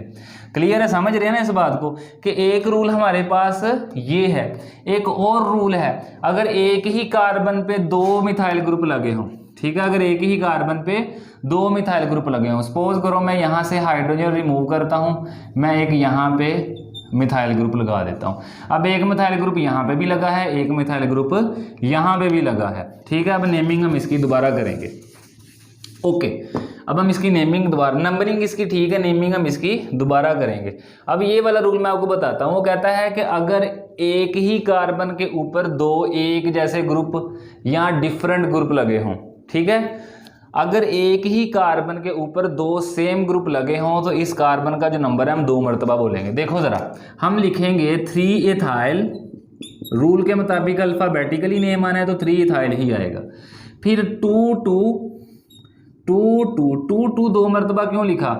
क्लियर है, समझ रहे हैं ना इस बात को, कि एक रूल हमारे पास ये है। एक और रूल है, अगर एक ही कार्बन पे 2 मिथाइल ग्रुप लगे हों। ठीक है। अगर एक ही कार्बन पे 2 मिथाइल ग्रुप लगे हों, सपोज करो मैं यहाँ से हाइड्रोजन रिमूव करता हूँ, मैं एक यहाँ पे मिथाइल ग्रुप लगा देता हूँ। अब एक मिथाइल ग्रुप यहाँ पे भी लगा है, एक मिथाइल ग्रुप यहाँ पे भी लगा है। ठीक है। अब नेमिंग हम इसकी दोबारा करेंगे। ओके। अब हम इसकी नेमिंग दोबारा, नंबरिंग इसकी ठीक है, नेमिंग हम इसकी दोबारा करेंगे। अब ये वाला रूल मैं आपको बताता हूँ। वो कहता है कि अगर एक ही कार्बन के ऊपर दो एक जैसे ग्रुप या डिफरेंट ग्रुप लगे हों, ठीक है, अगर एक ही कार्बन के ऊपर दो सेम ग्रुप लगे हों तो इस कार्बन का जो नंबर है हम 2 मरतबा बोलेंगे। देखो ज़रा, हम लिखेंगे 3 एथाइल, रूल के मुताबिक अल्फ़ाबेटिकली नेम आना है तो 3 इथाइल ही आएगा। फिर 2 2 मरतबा क्यों लिखा?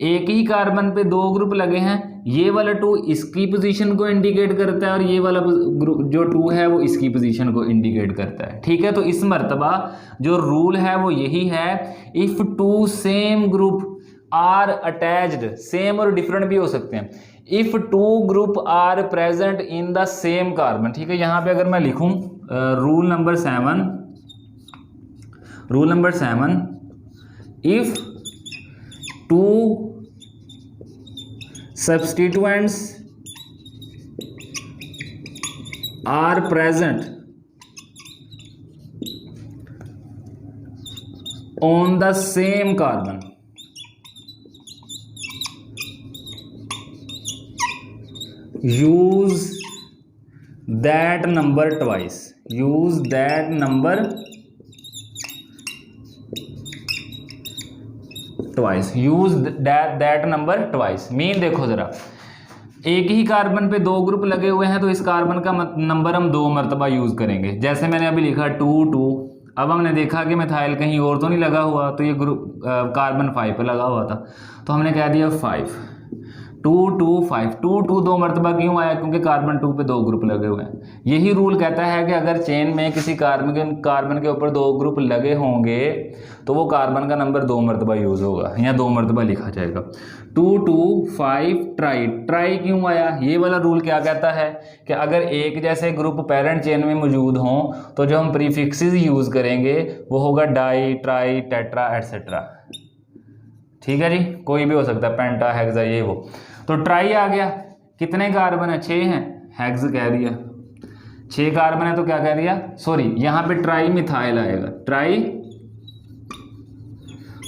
एक ही कार्बन पे दो ग्रुप लगे हैं, ये वाला 2 इसकी पोजीशन को इंडिकेट करता है और ये वाला ग्रुप जो 2 है वो इसकी पोजीशन को इंडिकेट करता है, ठीक है। तो इस मरतबा जो रूल है वो यही है, if 2 same group are attached, same और डिफरेंट भी हो सकते हैं, if 2 group are present in the same carbon, ठीक है। यहाँ पे अगर मैं लिखूं rule number 7, if 2 substituents are present on the same carbon, use that number twice, use that number twice, use that number twice। Mean देखो जरा, एक ही कार्बन पे दो ग्रुप लगे हुए हैं तो इस कार्बन का नंबर हम 2 मरतबा यूज करेंगे। जैसे मैंने अभी लिखा 2 2, अब हमने देखा कि मिथाइल कहीं और तो नहीं लगा हुआ, तो ये ग्रुप कार्बन 5 पे लगा हुआ था, तो हमने कह दिया 5 2 2 5 2 2 2 मरतबा क्यों आया? क्योंकि कार्बन 2 पे दो ग्रुप लगे हुए हैं। यही रूल कहता है कि अगर चेन में किसी कार्बन के ऊपर दो ग्रुप लगे होंगे तो वो कार्बन का नंबर 2 मरतबा यूज़ होगा या 2 मरतबा लिखा जाएगा। 2 2 5 ट्राई क्यों आया? ये वाला रूल क्या कहता है कि अगर एक जैसे ग्रुप पेरेंट चेन में मौजूद हों तो जो हम प्रीफिक्सेस यूज़ करेंगे वो होगा डाई, ट्राई, टेट्रा एटसेट्रा, ठीक है जी। कोई भी हो सकता है, पेंटा, हेक्सा, ये वो। तो ट्राई आ गया, कितने कार्बन है? 6 हैं, हेक्स कह दिया, 6 कार्बन है तो क्या कह दिया, सॉरी यहाँ पे ट्राई मिथाइल आएगा, ट्राई।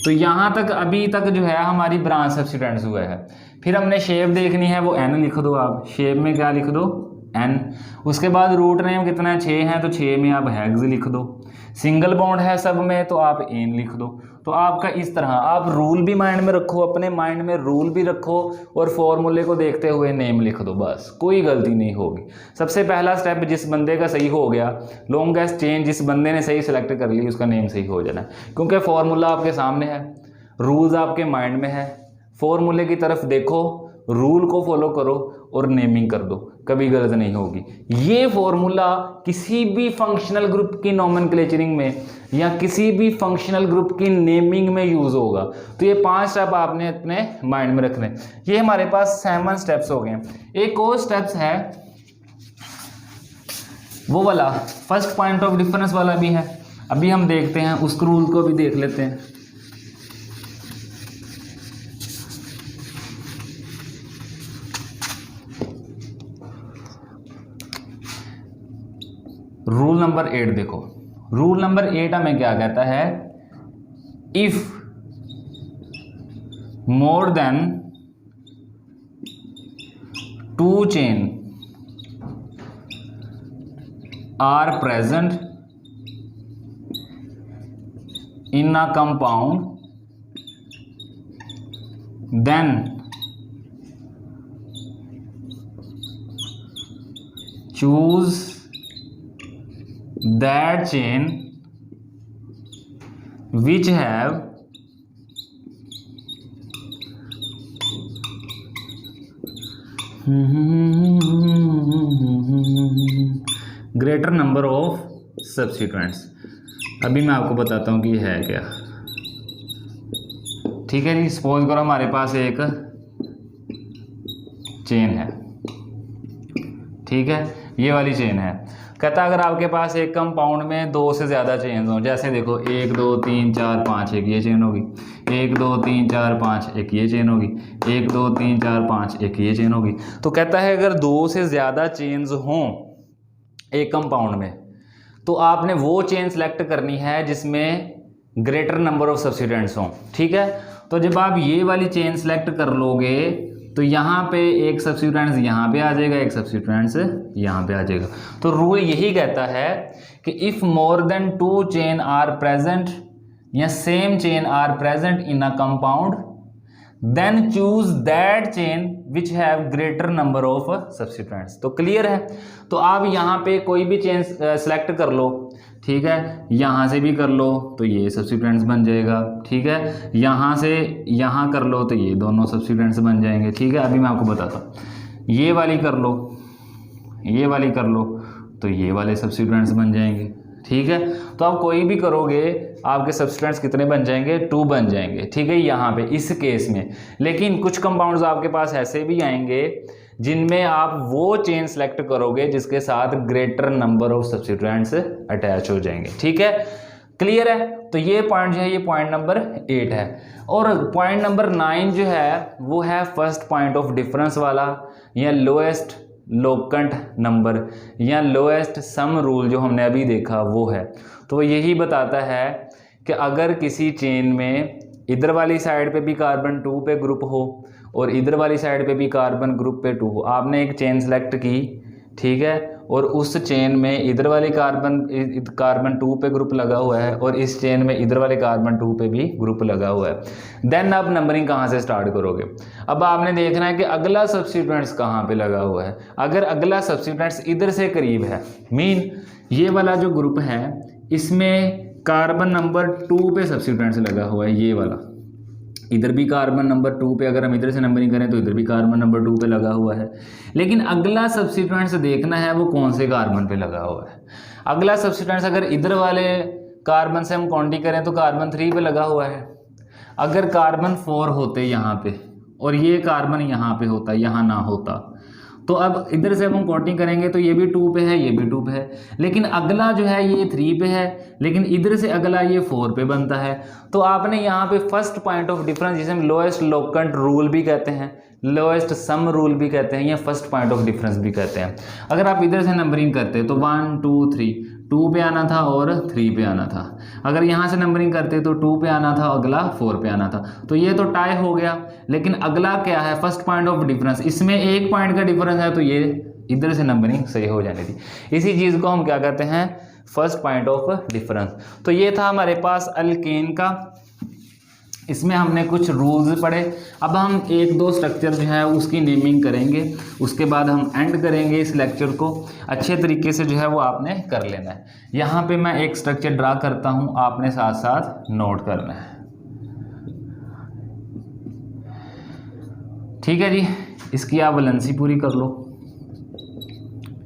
तो यहाँ तक अभी तक जो है हमारी ब्रांच सब्स्टिट्यूएंट्स हुआ है। फिर हमने शेप देखनी है, वो एन लिख दो आप, शेप में क्या लिख दो, एन। उसके बाद रूट नेम कितना है, 6 है तो 6 में आप हेक्स लिख दो। सिंगल बॉन्ड है सब में तो आप एन लिख दो। तो आपका इस तरह आप रूल भी माइंड में रखो, अपने माइंड में रूल भी रखो और फॉर्मूले को देखते हुए नेम लिख दो, बस कोई गलती नहीं होगी। सबसे पहला स्टेप जिस बंदे का सही हो गया, लॉन्गेस्ट चेन जिस बंदे ने सही सिलेक्ट कर ली उसका नेम सही हो जाना, क्योंकि फॉर्मूला आपके सामने है, रूल्स आपके माइंड में है। फॉर्मूले की तरफ देखो, रूल को फॉलो करो और नेमिंग कर दो, कभी गलत नहीं होगी। ये फॉर्मूला किसी भी फंक्शनल ग्रुप की नोमेनक्लेचरिंग में या किसी भी फंक्शनल ग्रुप की नेमिंग में यूज होगा। तो ये 5 स्टेप आपने अपने माइंड में रखने। ये हमारे पास 7 स्टेप्स हो गए। एक और स्टेप्स है वो वाला फर्स्ट पॉइंट ऑफ डिफरेंस वाला भी है, अभी हम देखते हैं, उस रूल को भी देख लेते हैं। रूल नंबर 8 देखो, रूल नंबर 8 हमें क्या कहता है, if more than 2 chain are present in a compound then choose that chain which have greater number of substituents। अभी मैं आपको बताता हूँ कि ये है क्या। ठीक है जी, सपोज करो हमारे पास एक चेन है, ठीक है, ये वाली चेन है। कहता अगर आपके पास एक कंपाउंड में 2 से ज़्यादा चेन हो, जैसे देखो 1 2 3 4 5 एक ये चेन होगी, 1 2 3 4 5 एक ये चेन होगी, 1 2 3 4 5 एक ये चेन होगी। तो कहता है अगर 2 से ज़्यादा चेन्स हों एक कंपाउंड में तो आपने वो चेन सेलेक्ट करनी है जिसमें ग्रेटर नंबर ऑफ सब्स्टिट्यूएंट्स हों, ठीक है। तो जब आप ये वाली चेन सेलेक्ट कर लोगे तो यहाँ पे एक सब्स्टिट्यूएंट्स यहाँ पे आ जाएगा, एक सब्स्टिट्यूएंट्स यहाँ पे आ जाएगा। तो रूल यही कहता है कि if more than 2 chain are present या same chain are present in a compound then choose that chain which have greater number of substituents. तो क्लियर है। तो आप यहाँ पे कोई भी चेन सेलेक्ट कर लो, ठीक है, यहाँ से भी कर लो तो ये सब्स्टिट्यूएंट्स बन जाएगा, ठीक है, यहाँ से यहाँ कर लो तो ये दोनों सब्स्टिट्यूएंट्स बन जाएंगे, ठीक है। अभी मैं आपको बताता हूँ, ये वाली कर लो, ये वाली कर लो तो ये वाले सब्स्टिट्यूएंट्स बन जाएंगे, ठीक है। तो आप कोई भी करोगे आपके सब्स्टिट्यूएंट्स कितने बन जाएंगे, 2 बन जाएंगे, ठीक है, यहाँ पे इस केस में। लेकिन कुछ कंपाउंड्स आपके पास ऐसे भी आएंगे जिनमें आप वो चेन सेलेक्ट करोगे जिसके साथ greater number of substituents attach हो जाएंगे, ठीक है, क्लियर है। तो ये पॉइंट जो है ये पॉइंट नंबर 8 है। और पॉइंट नंबर 9 जो है वो है फर्स्ट पॉइंट ऑफ डिफरेंस वाला, या लोएस्ट लोकेंट नंबर या लोएस्ट सम रूल जो हमने अभी देखा वो है। तो यही बताता है कि अगर किसी चेन में इधर वाली साइड पे भी कार्बन 2 पे ग्रुप हो और इधर वाली साइड पे भी कार्बन ग्रुप पे 2 हो, आपने एक चेन सेलेक्ट की, ठीक है, और उस चेन में इधर वाली कार्बन 2 पे ग्रुप लगा हुआ है और इस चेन में इधर वाले कार्बन 2 पे भी ग्रुप लगा हुआ है, देन आप नंबरिंग कहाँ से स्टार्ट करोगे। अब आपने देखना है कि अगला सब्स्टिट्यूएंट्स कहाँ पे लगा हुआ है। अगर अगला सब्स्टिट्यूएंट्स इधर से करीब है, मीन ये वाला जो ग्रुप है इसमें कार्बन नंबर 2 पे सब्स्टिट्यूएंट्स लगा हुआ है, ये वाला, इधर भी कार्बन नंबर 2 पे, अगर हम इधर से नंबरिंग करें तो इधर भी कार्बन नंबर 2 पे लगा हुआ है। लेकिन अगला सब्स्टिट्यूएंट्स देखना है वो कौन से कार्बन पे लगा हुआ है। अगला सब्स्टिट्यूएंट्स अगर इधर वाले कार्बन से हम काउंटिंग करें तो कार्बन 3 पे लगा हुआ है। अगर कार्बन 4 होते यहाँ पे और ये कार्बन यहाँ पे होता, यहाँ ना होता, तो अब इधर से हम काउंटिंग करेंगे तो ये भी 2 पे है, ये भी 2 पे है। लेकिन अगला जो है ये 3 पे है, लेकिन इधर से अगला ये 4 पे बनता है। तो आपने यहाँ पे फर्स्ट पॉइंट ऑफ डिफरेंस, जिसे हम लोएस्ट लोकेंट रूल भी कहते हैं, लोएस्ट सम रूल भी कहते हैं, या फर्स्ट पॉइंट ऑफ डिफरेंस भी कहते हैं। अगर आप इधर से नंबरिंग करते तो 1 2 3, 2 पे आना था और 3 पे आना था। अगर यहाँ से नंबरिंग करते तो 2 पे आना था, अगला 4 पे आना था। तो ये तो टाई हो गया। लेकिन अगला क्या है, फर्स्ट पॉइंट ऑफ डिफरेंस, इसमें 1 पॉइंट का डिफरेंस है तो ये इधर से नंबरिंग सही हो जाने दी। इसी चीज़ को हम क्या कहते हैं, फर्स्ट पॉइंट ऑफ डिफरेंस। तो ये था हमारे पास अल्केन का, इसमें हमने कुछ रूल्स पढ़े। अब हम 1-2 स्ट्रक्चर जो है उसकी नेमिंग करेंगे, उसके बाद हम एंड करेंगे इस लेक्चर को। अच्छे तरीके से जो है वो आपने कर लेना है। यहाँ पे मैं एक स्ट्रक्चर ड्रा करता हूँ, आपने साथ साथ नोट करना है, ठीक है जी। इसकी आप वैलेंसी पूरी कर लो,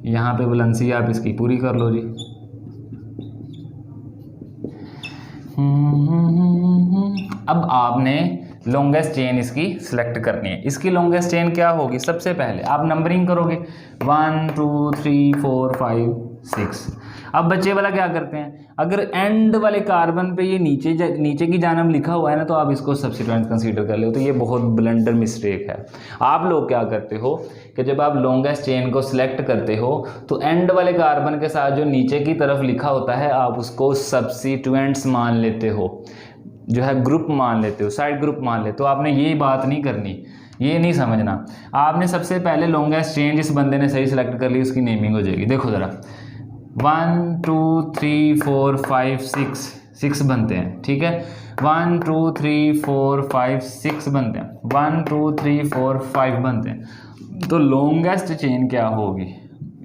यहाँ पे वैलेंसी आप इसकी पूरी कर लो जी। अब आपने लॉन्गेस्ट चेन इसकी सिलेक्ट करनी है। इसकी लॉन्गेस्ट चेन क्या होगी, सबसे पहले आप नंबरिंग करोगे 1 2 3 4 5 6। अब बच्चे वाला क्या करते हैं, अगर एंड वाले कार्बन पे ये नीचे की जानब लिखा हुआ है ना, तो आप इसको सब्स्टिट्यूएंट कंसीडर कर लो। तो ये बहुत ब्लंडर मिस्टेक है। आप लोग क्या करते हो कि जब आप लॉन्गेस्ट चेन को सिलेक्ट करते हो तो एंड वाले कार्बन के साथ जो नीचे की तरफ लिखा होता है आप उसको सब्स्टिट्यूएंट्स मान लेते हो, जो है ग्रुप मान लेते हो, साइड ग्रुप मान लेते हो। आपने ये बात नहीं करनी, ये नहीं समझना। आपने सबसे पहले लॉन्गेस्ट चेन जिस बंदे ने सही सिलेक्ट कर ली उसकी नेमिंग हो जाएगी। देखो ज़रा, 1 2 3 4 5 6 बनते हैं, ठीक है। 1 2 3 4 5 6 बनते हैं, 1 2 3 4 5 बनते हैं। तो लॉन्गेस्ट चेन क्या होगी,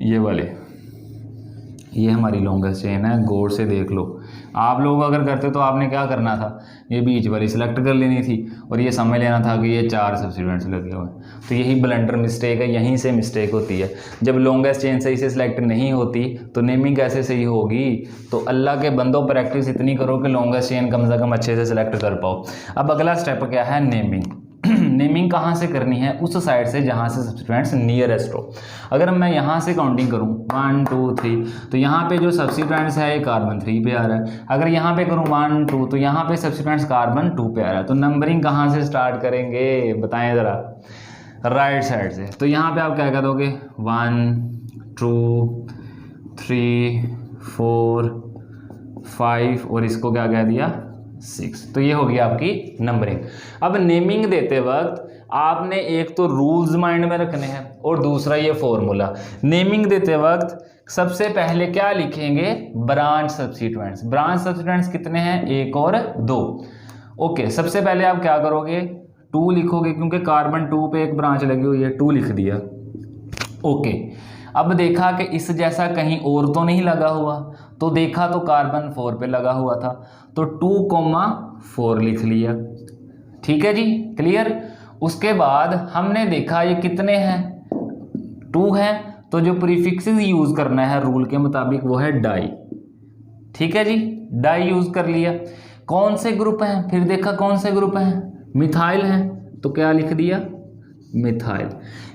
ये वाले, ये हमारी लॉन्गेस्ट चेन है। गौर से देख लो। आप लोग अगर करते तो आपने क्या करना था, ये बीच वाली सिलेक्ट कर लेनी थी और ये समझ लेना था कि ये 4 सब्स्टिट्यूएंट्स लगे हुए हैं। तो यही ब्लंडर मिस्टेक है, यहीं से मिस्टेक होती है। जब लॉन्गेस्ट चेन सही से सिलेक्ट नहीं होती तो नेमिंग कैसे सही होगी। तो अल्लाह के बंदों, प्रैक्टिस इतनी करो कि लॉन्गेस्ट चेन कम से कम अच्छे से सिलेक्ट कर पाओ। अब अगला स्टेप क्या है, नेमिंग। नेमिंग कहाँ से करनी है, उस साइड से जहाँ से सब्स्टिट्यूएंट्स नियरेस्ट हो। अगर मैं यहाँ से काउंटिंग करूँ 1 2 3, तो यहाँ पे जो सब्स्टिट्यूएंट्स है ये कार्बन 3 पे आ रहा है। अगर यहाँ पे करूँ 1 2, तो यहाँ पे सब्स्टिट्यूएंट्स कार्बन 2 पे आ रहा है। तो नंबरिंग कहाँ से स्टार्ट करेंगे बताएं ज़रा, राइट साइड से। तो यहाँ पे आप क्या कर दोगे, 1 2 3 4 5 और इसको क्या कह दिया, 6। तो ये होगी आपकी नंबरिंग। अब नेमिंग देते वक्त आपने एक तो रूल्स माइंड में रखने हैं और दूसरा ये फॉर्मूला। नेमिंग देते वक्त सबसे पहले क्या लिखेंगे, ब्रांच सब्स्टिट्यूएंट्स। ब्रांच सब्स्टिट्यूएंट्स कितने हैं, 1 और 2। ओके, सबसे पहले आप क्या करोगे, 2 लिखोगे क्योंकि कार्बन 2 पे एक ब्रांच लगी हुई है, 2 लिख दिया। ओके, अब देखा कि इस जैसा कहीं और तो नहीं लगा हुआ, तो देखा तो कार्बन 4 पे लगा हुआ था, तो 2,4 लिख लिया। ठीक है जी, क्लियर। उसके बाद हमने देखा ये कितने हैं, 2 है, तो जो प्रीफिक्सेस यूज करना है रूल के मुताबिक वो है डाई। ठीक है जी, डाई यूज कर लिया। कौन से ग्रुप हैं, फिर देखा कौन से ग्रुप हैं, मिथाइल हैं, तो क्या लिख दिया, मिथाइल।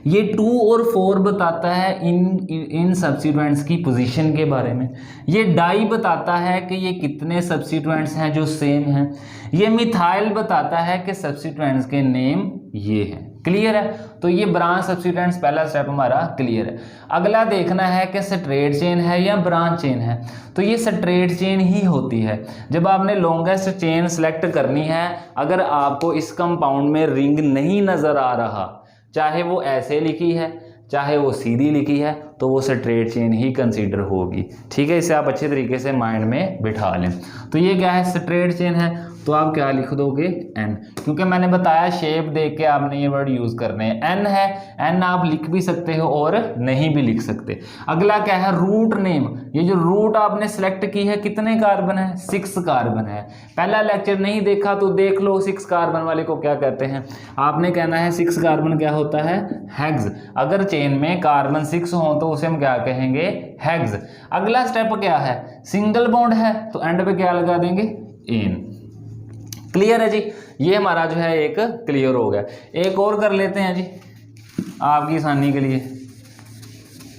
ये 2 और 4 बताता है इन सब्स्टिट्यूएंट्स की पोजीशन के बारे में। ये डाई बताता है कि ये कितने सब्स्टिट्यूएंट्स हैं जो सेम हैं। ये मिथाइल बताता है कि सब्स्टिट्यूएंट्स के नेम ये हैं। क्लियर है। तो ये ब्रांच सब्स्टिट्यूएंट्स पहला स्टेप हमारा क्लियर है। अगला देखना है कि स्ट्रेट चेन है या ब्रांच चेन है। तो ये स्ट्रेट चेन ही होती है। जब आपने लॉन्गेस्ट चेन सेलेक्ट करनी है, अगर आपको इस कंपाउंड में रिंग नहीं नजर आ रहा, चाहे वो ऐसे लिखी है चाहे वो सीधी लिखी है, तो वो स्ट्रेट चेन ही कंसीडर होगी। ठीक है, इसे आप अच्छे तरीके से माइंड में बिठा लें। तो ये क्या है, स्ट्रेट चेन है, तो आप क्या लिख दोगे, एन, क्योंकि मैंने बताया शेप देख के आपने ये वर्ड यूज करने हैं। एन है, एन आप लिख भी सकते हो और नहीं भी लिख सकते। अगला क्या है, रूट नेम। ये जो रूट आपने सेलेक्ट की है, कितने कार्बन है, 6 कार्बन है। पहला लेक्चर नहीं देखा तो देख लो, 6 कार्बन वाले को क्या कहते हैं। आपने कहना है 6 कार्बन क्या होता है, हेक्स। अगर चेन में कार्बन 6 हो तो उसे हम क्या कहेंगे, हेक्स। अगला स्टेप क्या है, सिंगल बॉन्ड है, तो एंड पे क्या लगा देंगे, एन। क्लियर है जी, ये हमारा जो है एक क्लियर हो गया। एक और कर लेते हैं जी आपकी आसानी के लिए।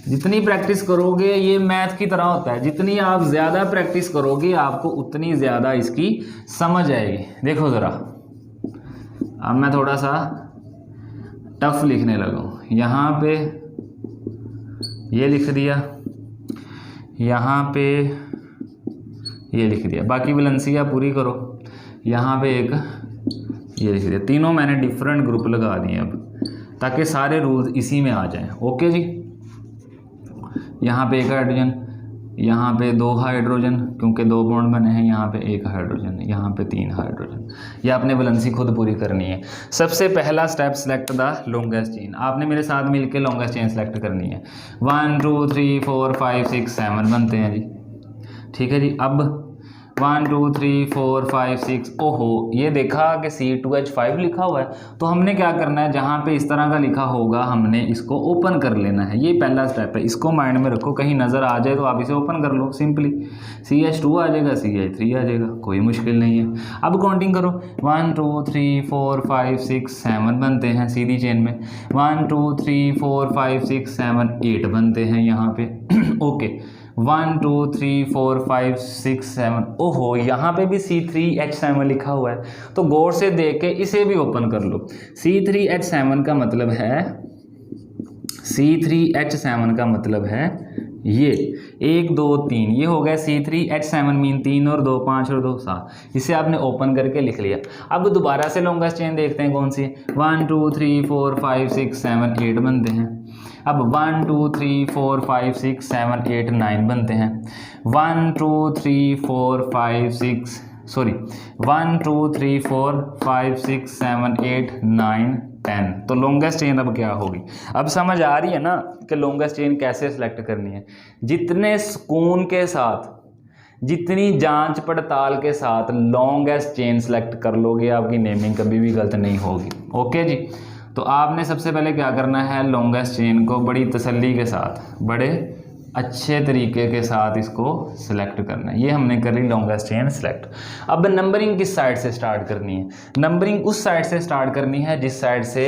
जितनी प्रैक्टिस करोगे, ये मैथ की तरह होता है, जितनी आप ज़्यादा प्रैक्टिस करोगे आपको उतनी ज़्यादा इसकी समझ आएगी। देखो ज़रा, अब मैं थोड़ा सा टफ लिखने लगा हूँ। यहाँ पे ये लिख दिया, यहाँ पे ये लिख दिया, बाकी बैलेंसिया पूरी करो। यहाँ पे एक ये लिख दिया। तीनों मैंने डिफरेंट ग्रुप लगा दिए अब, ताकि सारे रूल्स इसी में आ जाएं। ओके जी, यहाँ पे 1 हाइड्रोजन, यहाँ पे 2 हाइड्रोजन क्योंकि 2 बॉन्ड बने हैं, यहाँ पे 1 हाइड्रोजन, यहाँ पे 3 हाइड्रोजन। ये आपने बैलेंसी खुद पूरी करनी है। सबसे पहला step, select the longest chain. आपने मेरे साथ मिलकर लॉन्गेस्ट चेन सेलेक्ट करनी है। 1 2 3 4 5 6 7 बनते हैं जी। ठीक है जी, अब 1 2 3 4 5 6, ओहो, ये देखा कि C2H5 लिखा हुआ है, तो हमने क्या करना है, जहाँ पे इस तरह का लिखा होगा हमने इसको ओपन कर लेना है। ये पहला स्टेप है, इसको माइंड में रखो, कहीं नज़र आ जाए तो आप इसे ओपन कर लो। सिंपली CH2 आ जाएगा, CH3 आ जाएगा, कोई मुश्किल नहीं है। अब काउंटिंग करो, 1 2 3 4 5 6 7 बनते हैं सीधी चेन में। 1 2 3 4 5 6 7 8 बनते हैं यहाँ पे। ओके, 1 2 3 4 5 6 7, ओहो, यहाँ पे भी C3H7 लिखा हुआ है, तो गौर से देख के इसे भी ओपन कर लो। C3H7 का मतलब है, C3H7 का मतलब है ये 1 2 3, ये हो गया C3H7 मीन 3 और 2 5 और 2 7। इसे आपने ओपन करके लिख लिया। अब दोबारा से लॉन्गेस्ट चेन देखते हैं कौन सी। 1 2 3 4 5 6 7 8 बनते हैं। अब 1 2 3 4 5 6 7 8 9 बनते हैं। 1 2 3 4 5 6 सॉरी 1 2 3 4 5 6 7 8 9 10। तो लॉन्गेस्ट चेन अब क्या होगी, अब समझ आ रही है ना कि लॉन्गेस्ट चेन कैसे सेलेक्ट करनी है। जितने सुकून के साथ, जितनी जांच पड़ताल के साथ लॉन्गेस्ट चेन सेलेक्ट कर लोगे, आपकी नेमिंग कभी भी गलत नहीं होगी। ओके जी, तो आपने सबसे पहले क्या करना है, लॉन्गेस्ट चेन को बड़ी तसल्ली के साथ, बड़े अच्छे तरीके के साथ इसको सिलेक्ट करना है। ये हमने करी लॉन्गेस्ट चेन सिलेक्ट। अब नंबरिंग किस साइड से स्टार्ट करनी है, नंबरिंग उस साइड से स्टार्ट करनी है जिस साइड से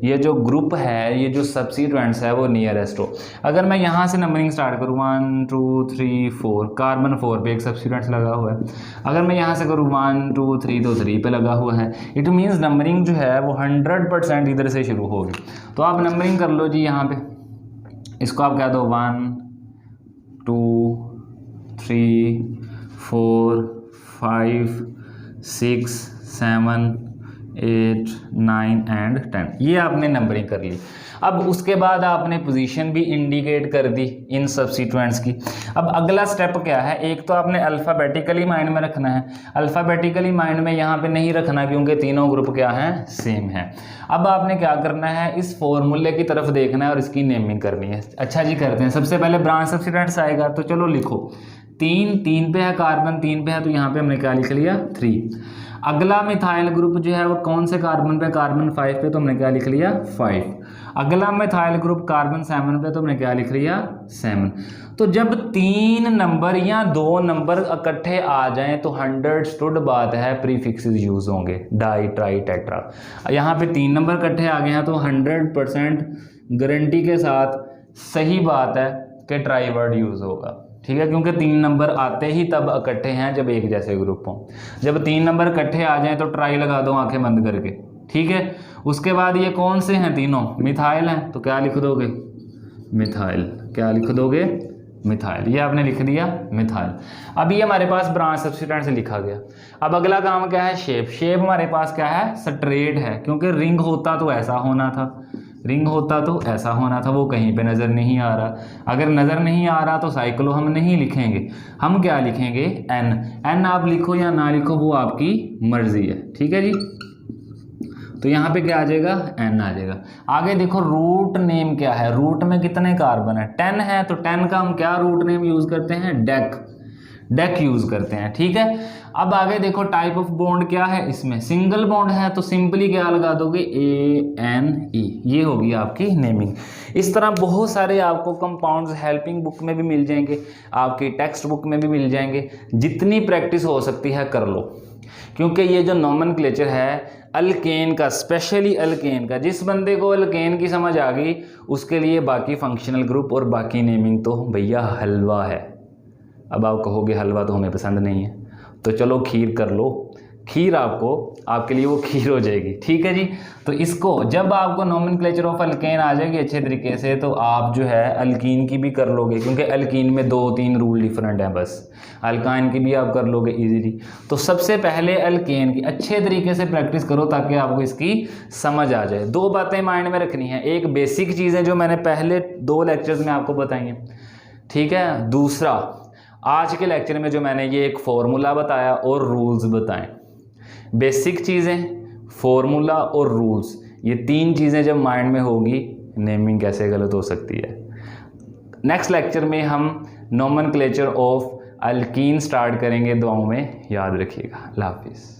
ये जो ग्रुप है, ये जो सब्स्टिट्यूएंट्स है वो नियरेस्ट हो। अगर मैं यहाँ से नंबरिंग स्टार्ट करूँ 1 2 3 4, कार्बन 4 पे एक सब्स्टिट्यूएंट्स लगा हुआ है। अगर मैं यहाँ से करूँ 1 2 3 तो 3 पे लगा हुआ है। इट मीन्स नंबरिंग जो है वो 100% इधर से शुरू होगी। तो आप नंबरिंग कर लो जी। यहाँ पे इसको आप कह दो 1 2 3 4 5 6, 7, 8, 9 एंड 10। ये आपने नंबरिंग कर ली। अब उसके बाद आपने पोजीशन भी इंडिकेट कर दी इन सब्स्टिट्यूएंट्स की। अब अगला स्टेप क्या है, एक तो आपने अल्फ़ाबेटिकली माइंड में रखना है। अल्फ़ाबेटिकली माइंड में यहाँ पे नहीं रखना क्योंकि तीनों ग्रुप क्या हैं, सेम है। अब आपने क्या करना है, इस फॉर्मूले की तरफ देखना है और इसकी नेमिंग करनी है। अच्छा जी, करते हैं। सबसे पहले ब्रांच सब्स्टिट्यूएंट्स आएगा, तो चलो लिखो 3 पे है, कार्बन 3 पे है, तो यहाँ पे हमने क्या लिख लिया, 3। अगला मिथाइल ग्रुप जो है वो कौन से कार्बन पे, कार्बन 5 पे, तो हमने क्या लिख लिया, 5। अगला मिथाइल ग्रुप कार्बन 7 पे, तो हमने क्या लिख लिया, 7। तो जब 3 नंबर या 2 नंबर इकट्ठे आ जाएं तो 100% बात है प्रीफिक्सेस यूज होंगे, डाई, ट्राई, टेट्रा। यहाँ पे 3 नंबर इकट्ठे आ गए हैं तो 100% गारंटी के साथ सही बात है कि ट्राई वर्ड यूज होगा, ठीक है, क्योंकि 3 नंबर आते ही तब इकट्ठे हैं जब एक जैसे ग्रुप हों। जब 3 नंबर इकट्ठे आ जाएं तो ट्राई लगा दो आंखें बंद करके, ठीक है। उसके बाद ये कौन से हैं, तीनों मिथाइल हैं, तो क्या लिख दोगे, मिथाइल। क्या लिख दोगे, मिथाइल। ये आपने लिख दिया मिथाइल। अब ये हमारे पास ब्रांच सब्स्टिट्यूएंट से लिखा गया। अब अगला काम क्या है, शेप। शेप हमारे पास क्या है, स्ट्रेट है, क्योंकि रिंग होता तो ऐसा होना था, रिंग होता तो ऐसा होना था, वो कहीं पे नज़र नहीं आ रहा। अगर नज़र नहीं आ रहा तो साइक्लो हम नहीं लिखेंगे, हम क्या लिखेंगे, एन। एन आप लिखो या ना लिखो वो आपकी मर्जी है, ठीक है जी। तो यहाँ पे क्या आ जाएगा, एन आ जाएगा। आगे देखो रूट नेम क्या है, रूट में कितने कार्बन है, 10 है, तो 10 का हम क्या रूट नेम यूज़ करते हैं, डेक, डेक यूज़ करते हैं, ठीक है। अब आगे देखो टाइप ऑफ बॉन्ड क्या है, इसमें सिंगल बॉन्ड है तो सिंपली क्या लगा दोगे, ANE। ये होगी आपकी नेमिंग। इस तरह बहुत सारे आपको कंपाउंड्स हेल्पिंग बुक में भी मिल जाएंगे, आपकी टेक्स्ट बुक में भी मिल जाएंगे। जितनी प्रैक्टिस हो सकती है कर लो, क्योंकि ये जो नोमेनक्लेचर है अल्केन का, स्पेशली अल्केन का, जिस बंदे को अल्केन की समझ आ गई उसके लिए बाकी फंक्शनल ग्रुप और बाकी नेमिंग तो भैया हलवा है। अब आप कहोगे हलवा तो हमें पसंद नहीं है, तो चलो खीर कर लो, खीर आपके लिए वो खीर हो जाएगी, ठीक है जी। तो इसको जब आपको नोमेनक्लेचर ऑफ अल्केन आ जाएगी अच्छे तरीके से, तो आप जो है अल्कीन की भी कर लोगे, क्योंकि अल्कीन में 2-3 रूल डिफरेंट हैं बस। अल्काइन की भी आप कर लोगे इजीली। तो सबसे पहले अल्केन की अच्छे तरीके से प्रैक्टिस करो ताकि आपको इसकी समझ आ जाए। 2 बातें माइंड में रखनी है, एक बेसिक चीज़ें जो मैंने पहले 2 लेक्चर्स में आपको बताई हैं, ठीक है। दूसरा आज के लेक्चर में जो मैंने ये एक फॉर्मूला बताया और रूल्स बताएं। बेसिक चीज़ें, फॉर्मूला और रूल्स, ये 3 चीज़ें जब माइंड में होगी नेमिंग कैसे गलत हो सकती है। नेक्स्ट लेक्चर में हम नोमेनक्लेचर ऑफ अल्कीन स्टार्ट करेंगे। दुआओं में याद रखिएगा। अल्लाह हाफिज़।